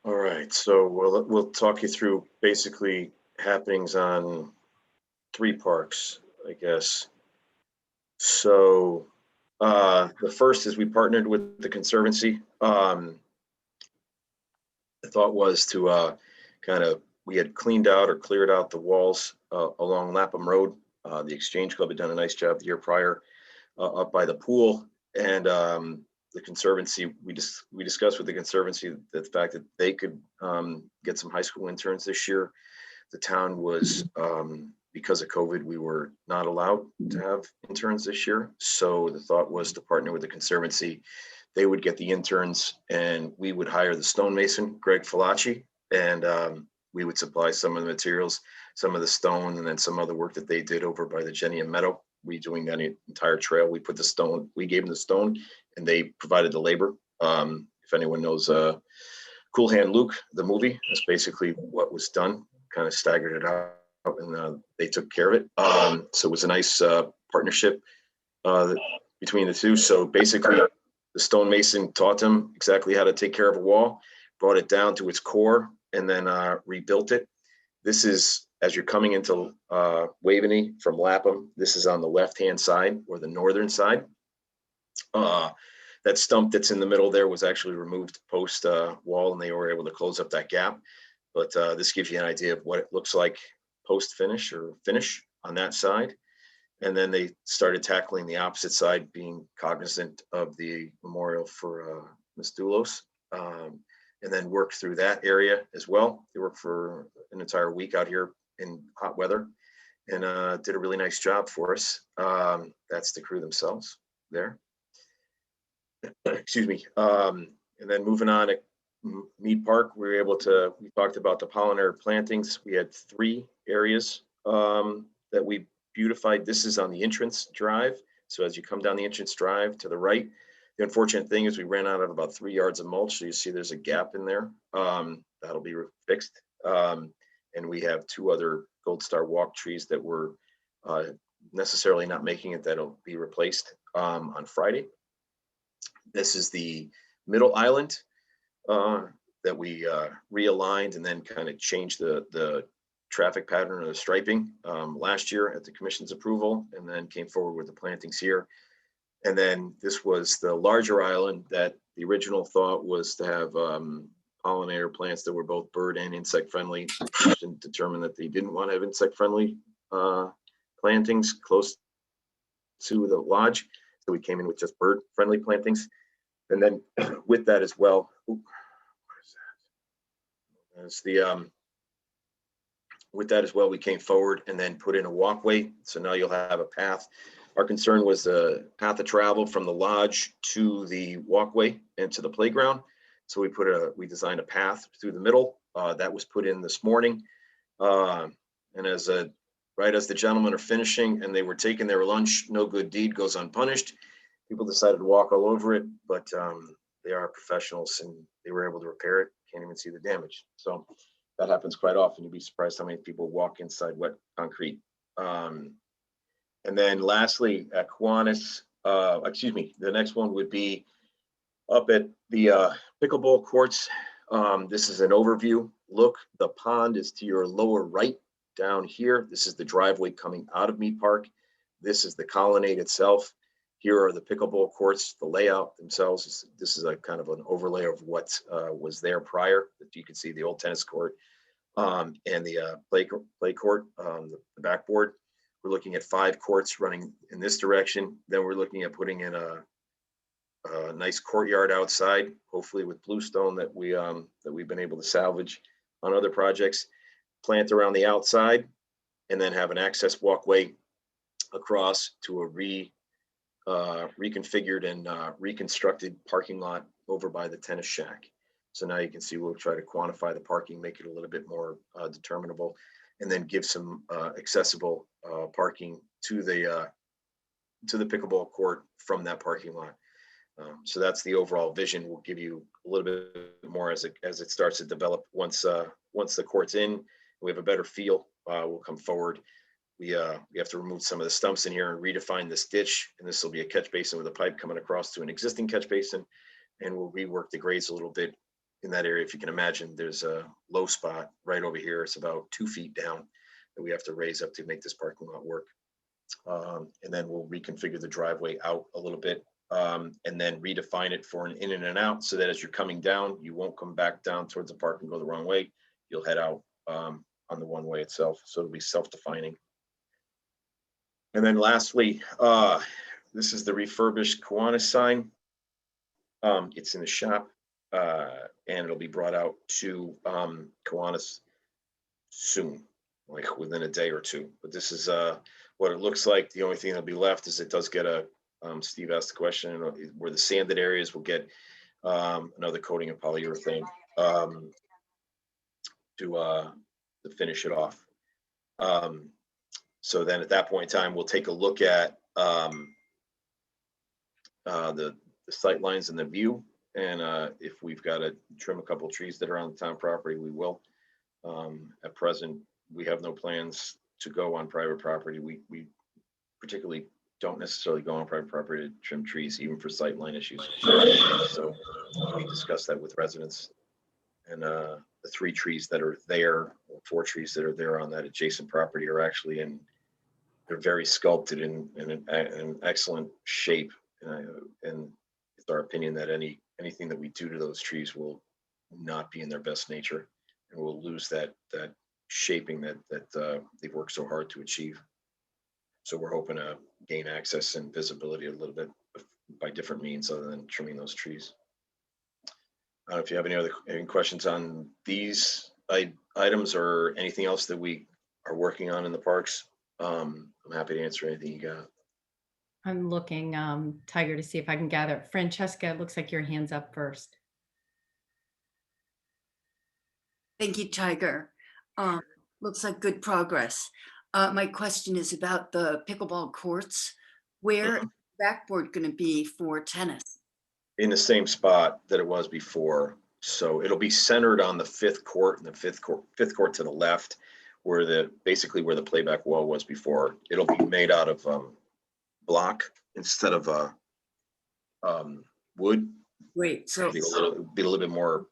All right, so we'll talk you through basically happenings on 3 parks, I guess. So the first is we partnered with the Conservancy. the thought was to we had cleaned out or cleared out the walls along Lapham Road. The Exchange Club had done a nice job the year prior up by the pool, and the Conservancy, we discussed with the Conservancy the fact that they could get some high school interns this year. The town was, because of COVID, we were not allowed to have interns this year. So the thought was to partner with the Conservancy. They would get the interns and we would hire the stonemason, Greg Falacci, and we would supply some of the materials, some of the stone, and then some other work that they did over by the Jenny and Meadow, redoing that entire trail. We put the stone, we gave them the stone, and they provided the labor. If anyone knows Cool Hand Luke, the movie, that's basically what was done, kind of staggered it out, and they took care of it. So it was a nice partnership between the two. So basically, the stonemason taught them exactly how to take care of a wall, brought it down to its core, and then rebuilt it. This is, as you're coming into Waveney from Lapham, this is on the left-hand side or the northern side. That stump that's in the middle there was actually removed post wall, and they were able to close up that gap. But this gives you an idea of what it looks like post finish or finish on that side. And then they started tackling the opposite side, being cognizant of the memorial for Ms. Doulos, and then worked through that area as well. They worked for an entire week out here in hot weather and did a really nice job for us. That's the crew themselves there. Excuse me. And then moving on at Mead Park, we talked about the pollinator plantings. We had 3 areas that we beautified. This is on the entrance drive. So as you come down the entrance drive to the right, the unfortunate thing is we ran out of about 3 yards of mulch. So you see there's a gap in there. That'll be fixed. And we have 2 other Gold Star walk trees that were necessarily not making it, that'll be replaced on Friday. This is the middle island that we realigned and then kind of changed the traffic pattern or the striping last year at the commission's approval, and then came forward with the plantings here. And then this was the larger island that the original thought was to have pollinator plants that were both bird and insect friendly. The commission determined that they didn't want to have insect friendly plantings close to the lodge. So we came in with just bird friendly plantings. And then with that as well, with that as well, we came forward and then put in a walkway. So now you'll have a path. Our concern was the path of travel from the lodge to the walkway and to the playground. So we designed a path through the middle that was put in this morning. And right as the gentlemen are finishing and they were taking their lunch, no good deed goes unpunished. People decided to walk all over it, but they are professionals and they were able to repair it. Can't even see the damage. So that happens quite often. You'd be surprised how many people walk inside wet concrete. And then lastly, at Kiwanis, the next one would be up at the pickleball courts. This is an overview look. The pond is to your lower right down here. This is the driveway coming out of Mead Park. This is the colonnade itself. Here are the pickleball courts, the layout themselves. This is a kind of an overlay of what was there prior. You can see the old tennis court and the play court, the backboard. We're looking at 5 courts running in this direction. Then we're looking at putting in a nice courtyard outside, hopefully with bluestone that we've been able to salvage on other projects. Plant around the outside, and then have an access walkway across to a reconfigured and reconstructed parking lot over by the tennis shack. So now you can see we'll try to quantify the parking, make it a little bit more determinable, and then give some accessible parking to the pickleball court from that parking lot. So that's the overall vision. We'll give you a little bit more as it starts to develop. Once the court's in, we have a better feel. We'll come forward. We have to remove some of the stumps in here and redefine this ditch. And this will be a catch basin with a pipe coming across to an existing catch basin. And we'll rework the grades a little bit in that area. If you can imagine, there's a low spot right over here. It's about 2 feet down that we have to raise up to make this parking lot work. And then we'll reconfigure the driveway out a little bit and then redefine it for an in and an out, so that as you're coming down, you won't come back down towards the park and go the wrong way. You'll head out on the one way itself, so it'll be self-defining. And then lastly, this is the refurbished Kiwanis sign. It's in the shop, and it'll be brought out to Kiwanis soon, like within a day or two. But this is what it looks like. The only thing that'll be left is it does get a, Steve asked the question, where the sanded areas will get another coating of polyurethane to finish it off. So then at that point in time, we'll take a look at the sight lines and the view. And if we've got to trim a couple trees that are on the town property, we will. At present, we have no plans to go on private property. We particularly don't necessarily go on private property to trim trees, even for sightline issues. So we discussed that with residents. And the 3 trees that are there, or 4 trees that are there on that adjacent property are actually they're very sculpted in an excellent shape. And it's our opinion that anything that we do to those trees will not be in their best nature, and we'll lose that shaping that they've worked so hard to achieve. So we're hoping to gain access and visibility a little bit by different means other than trimming those trees. I don't know if you have any questions on these items or anything else that we are working on in the parks. I'm happy to answer anything you got.
I'm looking, Tiger, to see if I can gather. Francesca, it looks like your hand's up first.
Thank you, Tiger. Looks like good progress. My question is about the pickleball courts. Where is the backboard going to be for tennis?
In the same spot that it was before. So it'll be centered on the 5th court, and the fifth court to the left, where basically where the playback wall was before. It'll be made out of block instead of wood.
Great. So
be a little bit more.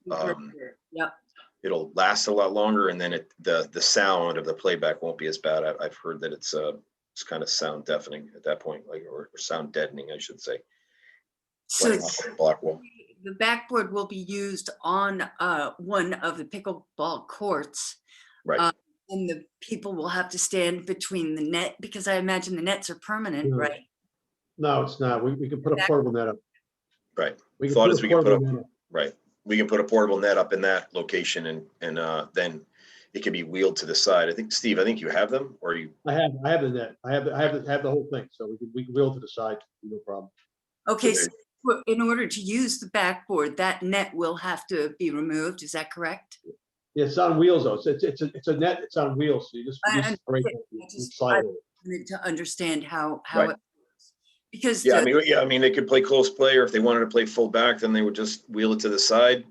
Yep.
It'll last a lot longer, and then the sound of the playback won't be as bad. I've heard that it's kind of sound deafening at that point, like or sound deadening, I should say.
So
Block wall.
the backboard will be used on one of the pickleball courts.
Right.
And the people will have to stand between the net, because I imagine the nets are permanent,
No.
right?
No, it's not. We can put a portable net up.
Right.
We can
Thought
put
is
a
we can put
portable
up,
net up.
right. We can put a portable net up in that location, and then it can be wheeled to the side. I think you have them, or you.
I have the net. I have the whole thing, so we can wheel it to the side, no problem.
Okay, so in order to use the backboard, that net will have to be removed. Is that correct?
Yeah, it's on wheels though. It's a net. It's on wheels. So you just
I
break it.
I wanted to understand how
Right.
it, because
Yeah,
the-
I mean, they could play close play, or if they wanted to play full back, then they would just wheel it to the side,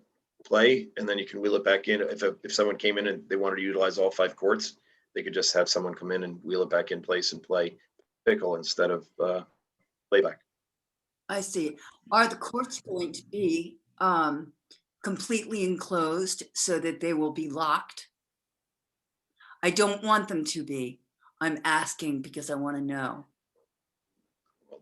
play, and then you can wheel it back in. If someone came in and they wanted to utilize all 5 courts, they could just have someone come in and wheel it back in place and play pickle instead of playback.
I see. Are the courts going to be completely enclosed so that they will be locked? I don't want them to be. I'm asking because I want to know.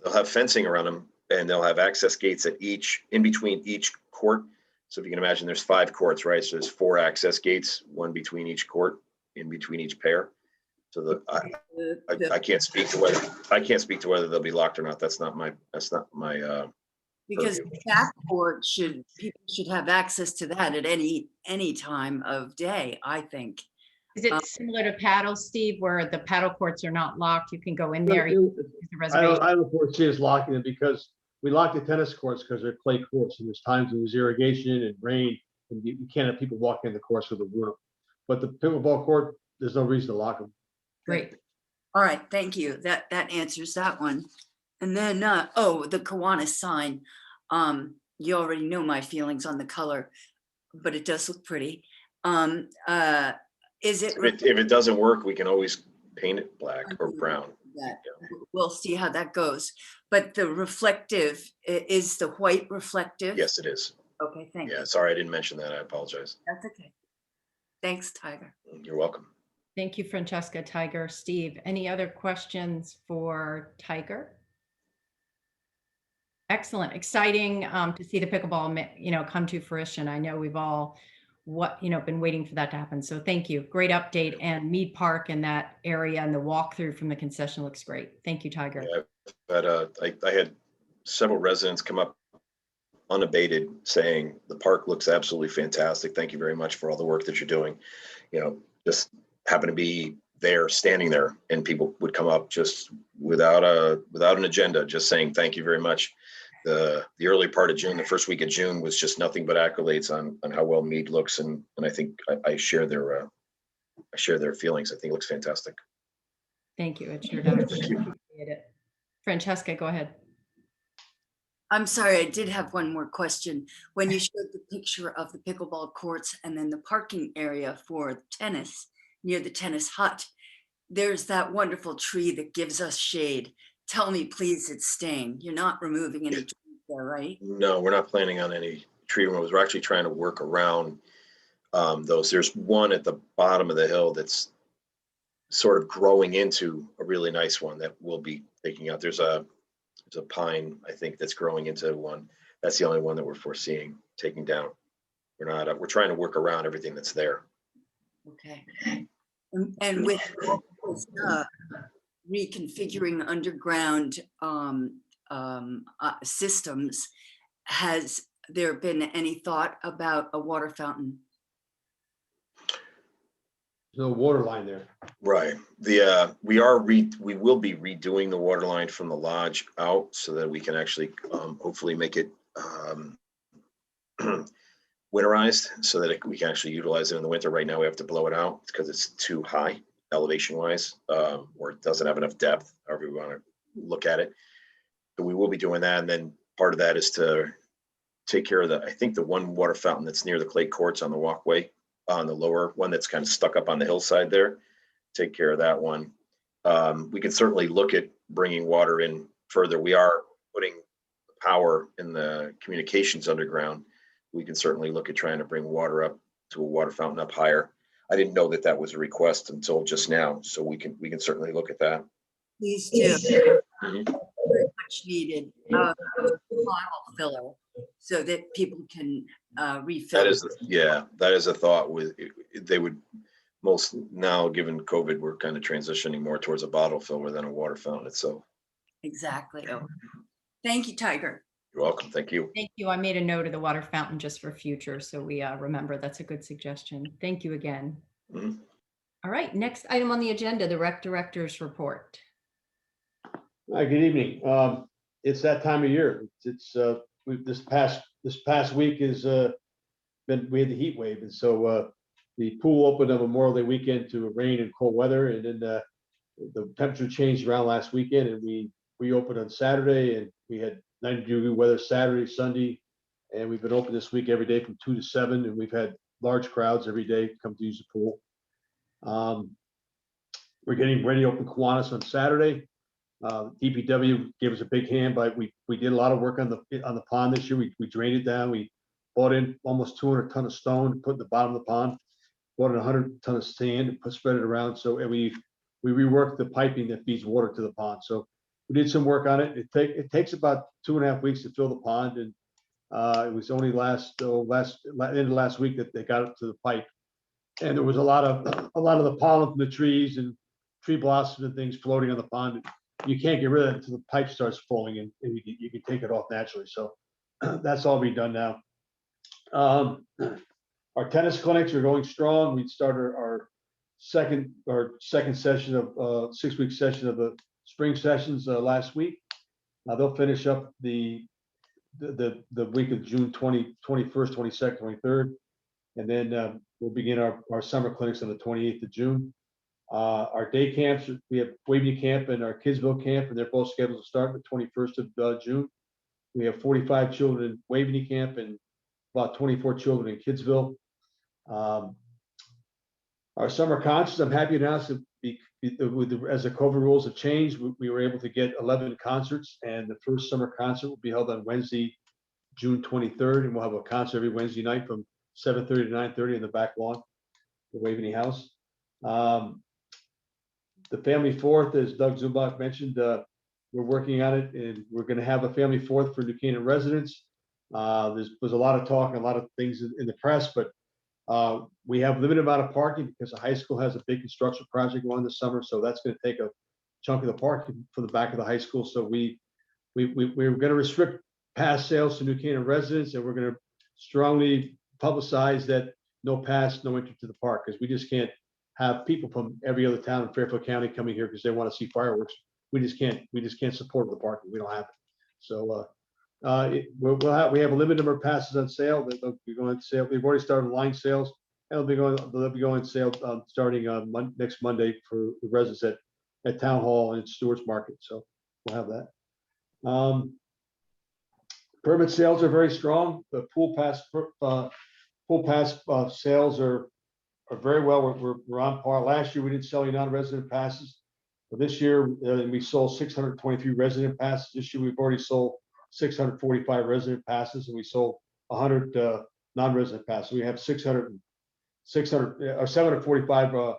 They'll have fencing around them, and they'll have access gates in between each court. So if you can imagine, there's 5 courts, right? So there's 4 access gates, one between each court, in between each pair. So I can't speak to whether they'll be locked or not. That's not my
Because
purview.
the backboard people should have access to that at any time of day, I think.
Is it similar to paddle, Steve, where the paddle courts are not locked? You can go in there. You can use the reservation.
I don't foresee us locking them, because we lock the tennis courts because they're clay courts, and there's times when there's irrigation and rain, and you can't have people walking in the courts with a ruin. But the pickleball court, there's no reason to lock them.
Great.
All right, thank you. That answers that one. And then, the Kiwanis sign. You already know my feelings on the color, but it does look pretty. Is it?
If it doesn't work, we can always paint it black or brown.
We'll see how that goes. But the reflective, is the white reflective?
Yes, it is.
Okay, thank you.
Yeah, sorry, I didn't mention that. I apologize.
That's okay. Thanks, Tiger.
You're welcome.
Thank you, Francesca, Tiger, Steve. Any other questions for Tiger? Excellent, exciting to see the pickleball, come to fruition. I know we've all been waiting for that to happen. So thank you. Great update, and Mead Park and that area and the walkthrough from the concession looks great. Thank you, Tiger.
Yeah, but I had several residents come up unabated saying the park looks absolutely fantastic. Thank you very much for all the work that you're doing. Just happen to be there, standing there, and people would come up just without an agenda, just saying thank you very much. The early part of June, the first week of June, was just nothing but accolades on how well Mead looks, and I think I share their feelings. I think it looks fantastic.
Thank you. It sure does.
Thank you.
Appreciate it. Francesca, go ahead.
I'm sorry, I did have one more question. When you showed the picture of the pickleball courts and then the parking area for tennis near the tennis hut, there's that wonderful tree that gives us shade. Tell me, please, it's staying. You're not removing any trees there, right?
No, we're not planning on any tree removals. We're actually trying to work around those. There's one at the bottom of the hill that's sort of growing into a really nice one that we'll be taking out. There's a pine, I think, that's growing into one. That's the only one that we're foreseeing taking down. We're trying to work around everything that's there.
Okay. And with reconfiguring underground systems, has there been any thought about a water fountain?
There's no water line there.
Right. We will be redoing the water line from the lodge out so that we can actually hopefully make it winterized so that we can actually utilize it in the winter. Right now we have to blow it out because it's too high elevation wise, or it doesn't have enough depth, however we want to look at it. So we will be doing that. And then part of that is to take care of I think the one water fountain that's near the clay courts on the walkway, on the lower one that's kind of stuck up on the hillside there, take care of that one. We can certainly look at bringing water in further. We are putting power in the communications underground. We can certainly look at trying to bring water up to a water fountain up higher. I didn't know that was a request until just now, so we can certainly look at that.
Please do. Very much needed bottle filler so that people can refill.
That is a thought. They would most now, given COVID, we're kind of transitioning more towards a bottle filler than a water fountain itself.
Exactly. Thank you, Tiger.
You're welcome. Thank you.
Thank you. I made a note of the water fountain just for future, so we remember. That's a good suggestion. Thank you again.
Mhm.
All right, next item on the agenda, the rec director's report.
Hi, good evening. It's that time of year. This past week we had the heat wave, and so the pool opened on Memorial Day weekend to rain and cold weather, and then the temperature changed around last weekend, and we opened on Saturday, and we had 90-degree weather Saturday, Sunday, and we've been open this week every day from 2 to 7, and we've had large crowds every day come to use the pool. We're getting ready to open Kiwanis on Saturday. DPW gave us a big hand, but we did a lot of work on the pond this year. We drained it down. We bought in almost 200 ton of stone to put in the bottom of the pond. Bought in 100 ton of sand and spread it around. So we reworked the piping that feeds water to the pond. So we did some work on it. It takes about 2.5 weeks to fill the pond, and it was only end of last week that they got it to the pipe. And there was a lot of the pollen from the trees and tree blossoms and things floating on the pond. You can't get rid of it until the pipe starts falling, and you can take it off naturally. So that's all being done now. Our tennis clinics are going strong. We started our second session of 6-week session of the spring sessions last week. They'll finish up the week of June 21st, 22nd, 23rd, and then we'll begin our summer clinics on the 28th of June. Our day camps, we have Waveney Camp and our Kidsville Camp, and they're both scheduled to start the 21st of June. We have 45 children in Waveney Camp and about 24 children in Kidsville. Our summer concerts, I'm happy to announce that as the COVID rules have changed, we were able to get 11 concerts, and the first summer concert will be held on Wednesday, June 23rd, and we'll have a concert every Wednesday night from 7:30 to 9:30 in the back lawn, the Waveney House. The Family Fourth, as Doug Zumbach mentioned, we're working on it, and we're going to have a family fourth for New Canaan residents. There's a lot of talk and a lot of things in the press, but we have limited amount of parking because the high school has a big construction project going this summer, so that's going to take a chunk of the parking for the back of the high school. So we're going to restrict pass sales to New Canaan residents, and we're going to strongly publicize that no pass, no entry to the park, because we just can't have people from every other town in Fairfield County coming here because they want to see fireworks. We just can't support the parking. We don't have it. So we have a limited number of passes on sale. They'll be going on sale. We've already started line sales, and they'll be going on sale starting next Monday for the residents at Town Hall and Stewart's Market. So we'll have that. Permit sales are very strong. The pool pass sales are very well. We're on par. Last year we didn't sell any non-resident passes. But this year we sold 623 resident passes. This year we've already sold 645 resident passes, and we sold 100 non-resident passes. We have 745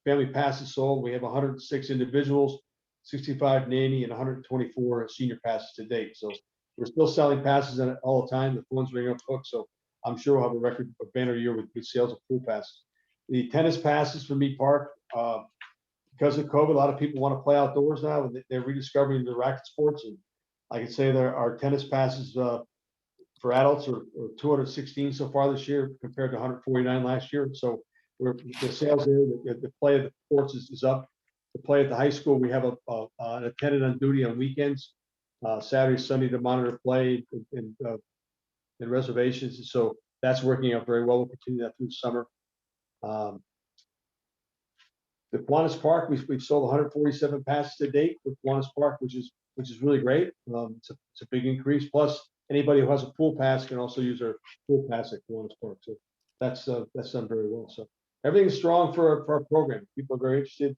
family passes sold. We have 106 individuals, 65 nanny, and 124 senior passes to date. So we're still selling passes all the time. The phone's ringing up hook. So I'm sure we'll have a record banner year with good sales of pool passes. The tennis passes for Mead Park, because of COVID, a lot of people want to play outdoors now, and they're rediscovering the racket sports. And I can say there are tennis passes for adults are 216 so far this year compared to 149 last year. So the sales there, the play of the sports is up. The play at the high school, we have an attendant on duty on weekends, Saturday, Sunday, to monitor play and reservations. And so that's working out very well. We'll continue that through the summer. The Kiwanis Park, we've sold 147 passes to date with Kiwanis Park, which is really great. It's a big increase. Plus, anybody who has a pool pass can also use their pool pass at Kiwanis Park. So that's done very well. So everything's strong for our program. People are very interested.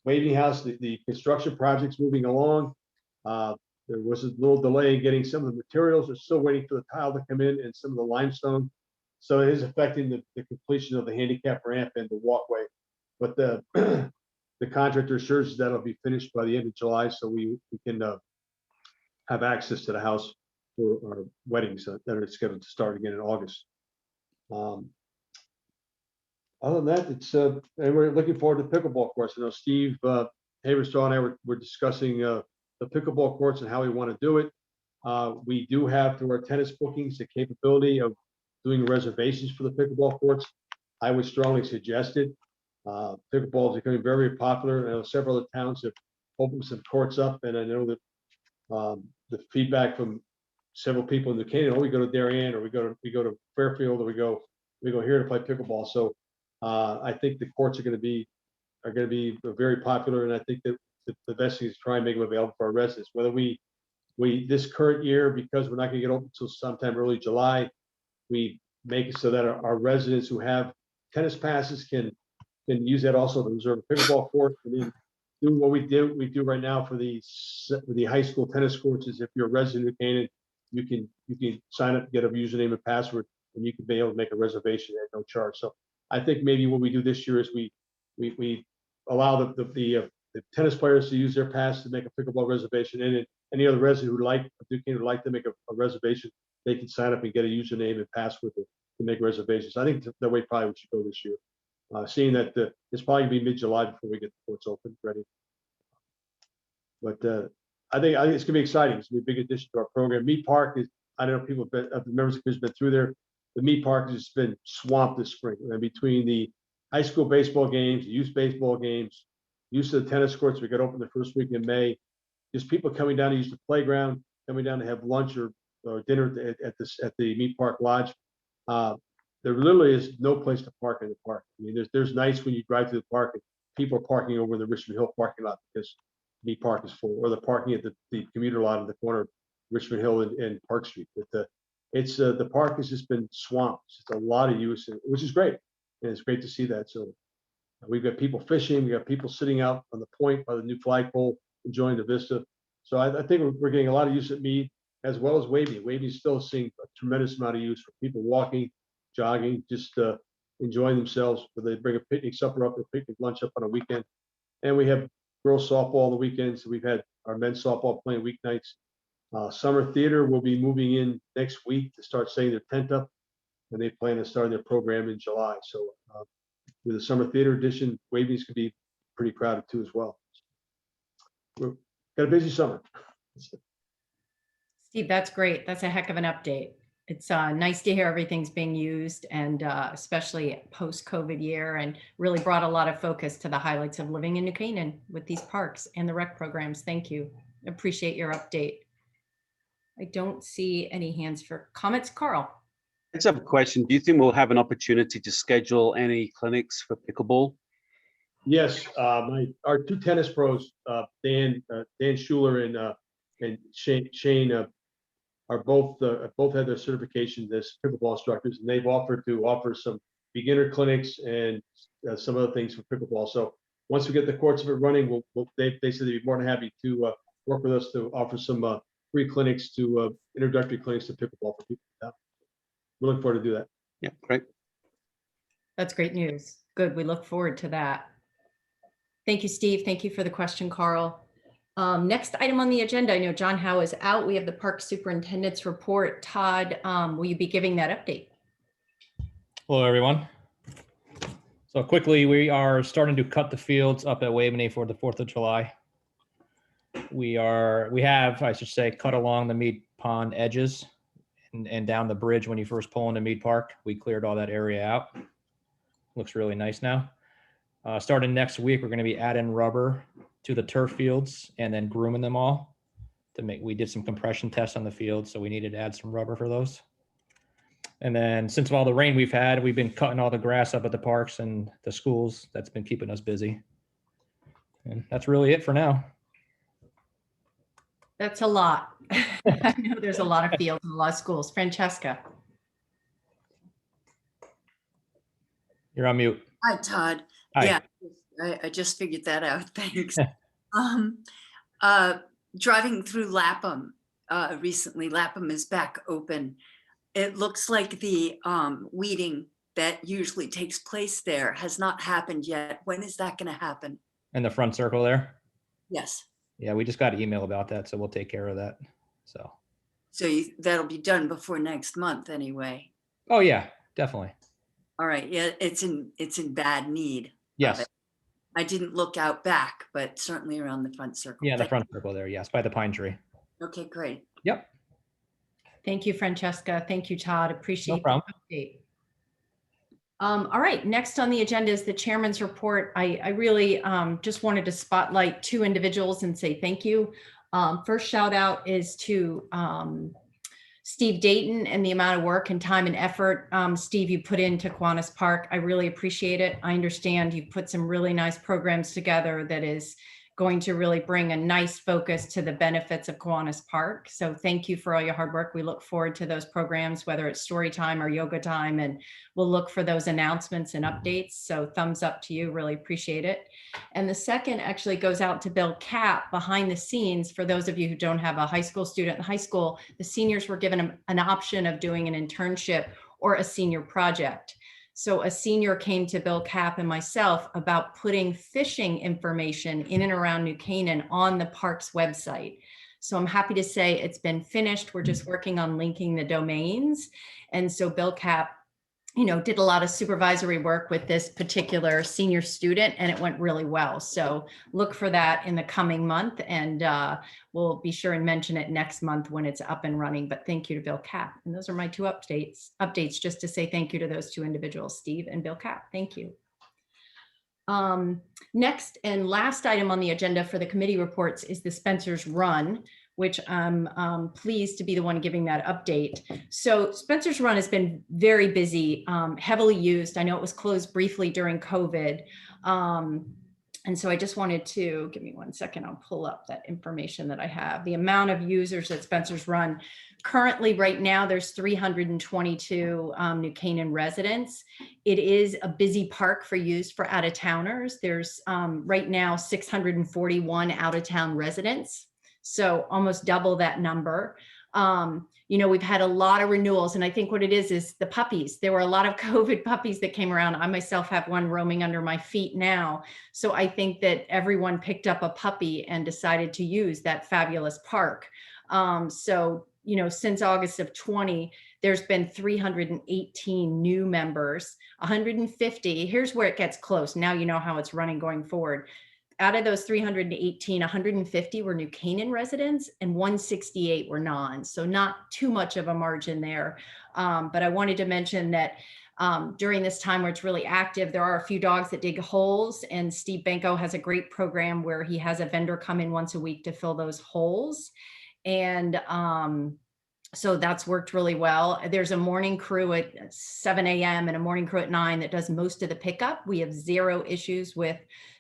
Waving House, the construction project's moving along. There was a little delay in getting some of the materials. We're still waiting for the tile to come in and some of the limestone. So it is affecting the completion of the handicap ramp and the walkway. But the contractor assures us that'll be finished by the end of July, so we can have access to the house for our weddings that are scheduled to start again in August. Other than that, it's and we're looking forward to pickleball courts. I know Steve Haverstraw and I were discussing the pickleball courts and how we want to do it. We do have, through our tennis bookings, the capability of doing reservations for the pickleball courts. I would strongly suggest it. Pickleball is becoming very popular. I know several other towns have opened some courts up, and I know that the feedback from several people in the Canaan, we go to Darien, or we go to Fairfield, or we go here to play pickleball. So I think the courts are going to be very popular, and I think that the best thing is to try and make them available for our residents. Whether we this current year, because we're not going to get open until sometime early July, we make it so that our residents who have tennis passes can use that also to reserve a pickleball court. I mean, do what we do right now for the high school tennis courts is, if you're a resident of Canaan, you can sign up, get a username and password, and you can be able to make a reservation at no charge. So I think maybe what we do this year is we allow the tennis players to use their pass to make a pickleball reservation, and any other resident who'd like to make a reservation, they can sign up and get a username and password to make reservations. I think the way probably we should go this year. Seeing that it's probably gonna be mid-July before we get the courts open ready. But I think it's gonna be exciting. It's gonna be a big addition to our program. Mead Park is, I don't know if people the members of the commission have been through there. The Mead Park has been swamped this spring. And between the high school baseball games, the youth baseball games, use of the tennis courts, we got open the first week in May. Just people coming down to use the playground, coming down to have lunch or dinner at the Mead Park Lodge. There literally is no place to park in the park. I mean, there's nights when you drive through the park and people are parking over in the Richmond Hill parking lot because Mead Park is full, or they're parking at the commuter lot in the corner of Richmond Hill and Park Street. But the park has just been swamped. It's just a lot of use, which is great, and it's great to see that. So we've got people fishing, we got people sitting out on the point by the new flagpole enjoying the vista. So I think we're getting a lot of use at Mead, as well as Wavy. Wavy is still seeing a tremendous amount of use for people walking, jogging, just enjoying themselves. Where they bring a picnic supper up or picnic lunch up on a weekend. And we have girls softball on the weekends. We've had our men's softball playing weeknights. Summer theater will be moving in next week to start setting their tent up, and they plan to start their program in July. So with the summer theater edition, Waveney's could be pretty crowded too as well. We've got a busy summer.
Steve, that's great. That's a heck of an update. It's nice to hear everything's being used, and especially post-COVID year, and really brought a lot of focus to the highlights of living in New Canaan with these parks and the rec programs. Thank you. Appreciate your update. I don't see any hands for comments. Carl.
I just have a question. Do you think we'll have an opportunity to schedule any clinics for pickleball?
Yes, our two tennis pros, Dan Schuler and Shane are both had their certification as pickleball instructors, and they've offered to offer some beginner clinics and some other things for pickleball. So once we get the courts of it running, they said they'd be more than happy to work with us to offer some free clinics to introductory clinics to pickleball for people. We look forward to do that.
Yeah, great.
That's great news. Good. We look forward to that. Thank you, Steve. Thank you for the question, Carl. Next item on the agenda, I know John Howe is out. We have the park superintendent's report. Todd, will you be giving that update?
Hello, everyone. So quickly, we are starting to cut the fields up at Waveney for the 4th of July. We have, I should say, cut along the Mead Pond edges and down the bridge when you first pull into Mead Park. We cleared all that area out. Looks really nice now. Starting next week, we're going to be adding rubber to the turf fields and then grooming them all we did some compression tests on the field, so we needed to add some rubber for those. And then since all the rain we've had, we've been cutting all the grass up at the parks and the schools. That's been keeping us busy. And that's really it for now.
That's a lot. I know there's a lot of fields and a lot of schools. Francesca.
You're on mute.
Hi, Todd.
Hi.
Yeah, I just figured that out. Thanks. Driving through Lapham recently, Lapham is back open. It looks like the weeding that usually takes place there has not happened yet. When is that going to happen?
In the front circle there?
Yes.
Yeah, we just got an email about that, so we'll take care of that. So
That'll be done before next month anyway.
Oh yeah, definitely.
All right. Yeah, it's in bad need.
Yes.
I didn't look out back, but certainly around the front circle.
Yeah, the front circle there, yes, by the pine tree.
Okay, great.
Yep.
Thank you, Francesca. Thank you, Todd. Appreciate
No problem.
the update. All right, next on the agenda is the chairman's report. I really just wanted to spotlight two individuals and say thank you. First shout out is to Steve Dayton and the amount of work and time and effort, Steve, you put into Kiwanis Park. I really appreciate it. I understand you've put some really nice programs together that is going to really bring a nice focus to the benefits of Kiwanis Park. So thank you for all your hard work. We look forward to those programs, whether it's story time or yoga time, and we'll look for those announcements and updates. So thumbs up to you, really appreciate it. And the second actually goes out to Bill Kapp behind the scenes. For those of you who don't have a high school student in high school, the seniors were given an option of doing an internship or a senior project. So a senior came to Bill Kapp and myself about putting fishing information in and around New Canaan on the park's website. So I'm happy to say it's been finished. We're just working on linking the domains. And so Bill Kapp, did a lot of supervisory work with this particular senior student, and it went really well. So look for that in the coming month, and we'll be sure and mention it next month when it's up and running. But thank you to Bill Kapp. And those are my two updates just to say thank you to those two individuals, Steve and Bill Kapp. Thank you. Next and last item on the agenda for the committee reports is the Spencer's Run, which I'm pleased to be the one giving that update. So Spencer's Run has been very busy, heavily used. I know it was closed briefly during COVID. And so I just wanted to, give me 1 second, I'll pull up that information that I have. The amount of users at Spencer's Run. Currently, right now, there's 322 New Canaan residents. It is a busy park for use for out-of-towners. There's right now 641 out-of-town residents. So almost double that number. You know, we've had a lot of renewals, and I think what it is the puppies. There were a lot of COVID puppies that came around. I myself have one roaming under my feet now. So I think that everyone picked up a puppy and decided to use that fabulous park. So, you know, since August of 20, there's been 318 new members, 150. Here's where it gets close. Now you know how it's running going forward. Out of those 318, 150 were New Canaan residents and 168 were non. So not too much of a margin there. But I wanted to mention that during this time where it's really active, there are a few dogs that dig holes, and Steve Benko has a great program where he has a vendor come in once a week to fill those holes. And so that's worked really well. There's a morning crew at 7 a.m. and a morning crew at 9 that does most of the pickup. We have 0 issues with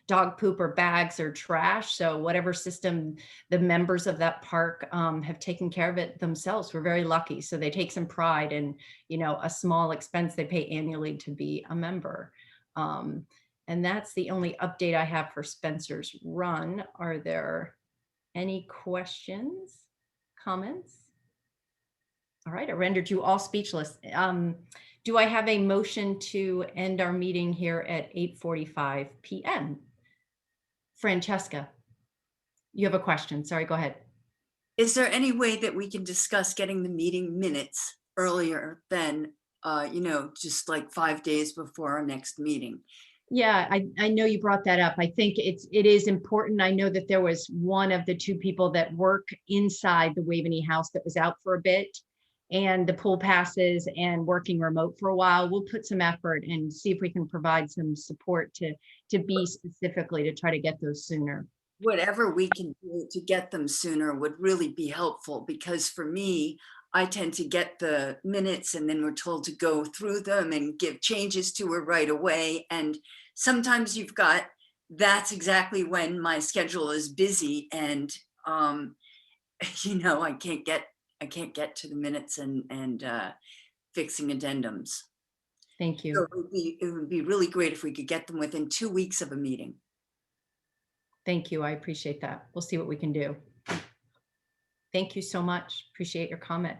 dog poop or bags or trash. So whatever system the members of that park have taken care of it themselves. We're very lucky. So they take some pride in, you know, a small expense they pay annually to be a member. And that's the only update I have for Spencer's Run. Are there any questions, comments? All right, I rendered you all speechless. Do I have a motion to end our meeting here at 8:45 p.m.? Francesca, you have a question. Sorry, go ahead.
Is there any way that we can discuss getting the meeting minutes earlier than, you know, just like 5 days before our next meeting?
Yeah, I know you brought that up. I think it is important. I know that there was one of the 2 people that work inside the Waveney House that was out for a bit, and the pool passes and working remote for a while. We'll put some effort and see if we can provide some support to be specifically to try to get those sooner.
Whatever we can do to get them sooner would really be helpful, because for me, I tend to get the minutes and then we're told to go through them and give changes to it right away. And sometimes you've got, that's exactly when my schedule is busy, and you know, I can't get to the minutes and fixing addendums.
Thank you.
So it would be really great if we could get them within 2 weeks of a meeting.
Thank you. I appreciate that. We'll see what we can do. Thank you so much. Appreciate your comment.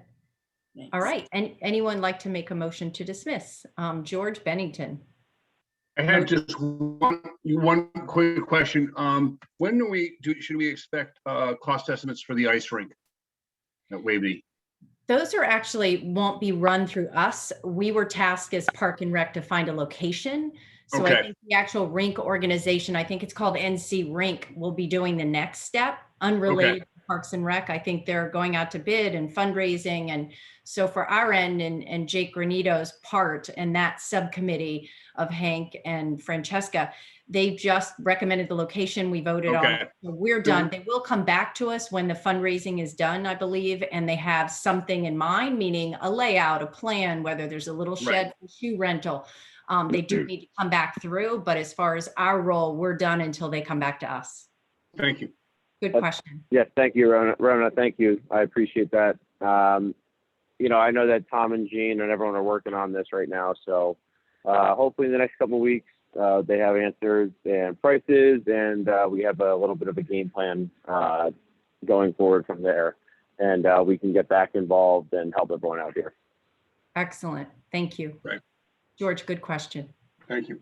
Thanks.
All right. And anyone like to make a motion to dismiss? George Bennington.
I had just one quick question. When should we expect cost estimates for the ice rink at Waveney?
Those are actually won't be run through us. We were tasked as Park and Rec to find a location. So
Okay.
I think the actual rink organization, I think it's called NC Rink, will be doing the next step, unrelated to Parks and Rec. I think they're going out to bid and fundraising. And so for our end and Jake Granito's part and that subcommittee of Hank and Francesca, they just recommended the location. We voted on it. So we're done. They will come back to us when the fundraising is done, I believe, and they have something in mind, meaning a layout, a plan, whether there's a little shed for shoe rental. They do need to come back through, but as far as our role, we're done until they come back to us.
Thank you.
Good question.
Yes, thank you, Rona. Thank you. I appreciate that. You know, I know that Tom and Jean and everyone are working on this right now. So hopefully in the next couple of weeks, they have answers and prices, and we have a little bit of a game plan going forward from there. And we can get back involved and help everyone out here.
Excellent. Thank you.
Right.
George, good question.
Thank you.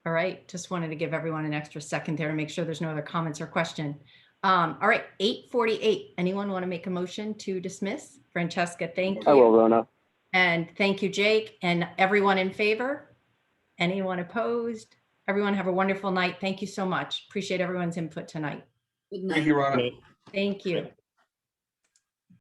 All right. Just wanted to give everyone an extra second there to make sure there's no other comments or question. All right. 8:48. Anyone want to make a motion to dismiss? Francesca, thank you.
I will, Rona.
And thank you, Jake. And everyone in favor? Anyone opposed? Everyone have a wonderful night. Thank you so much. Appreciate everyone's input tonight.
Good night.
Thank you, Rona.
Thank you.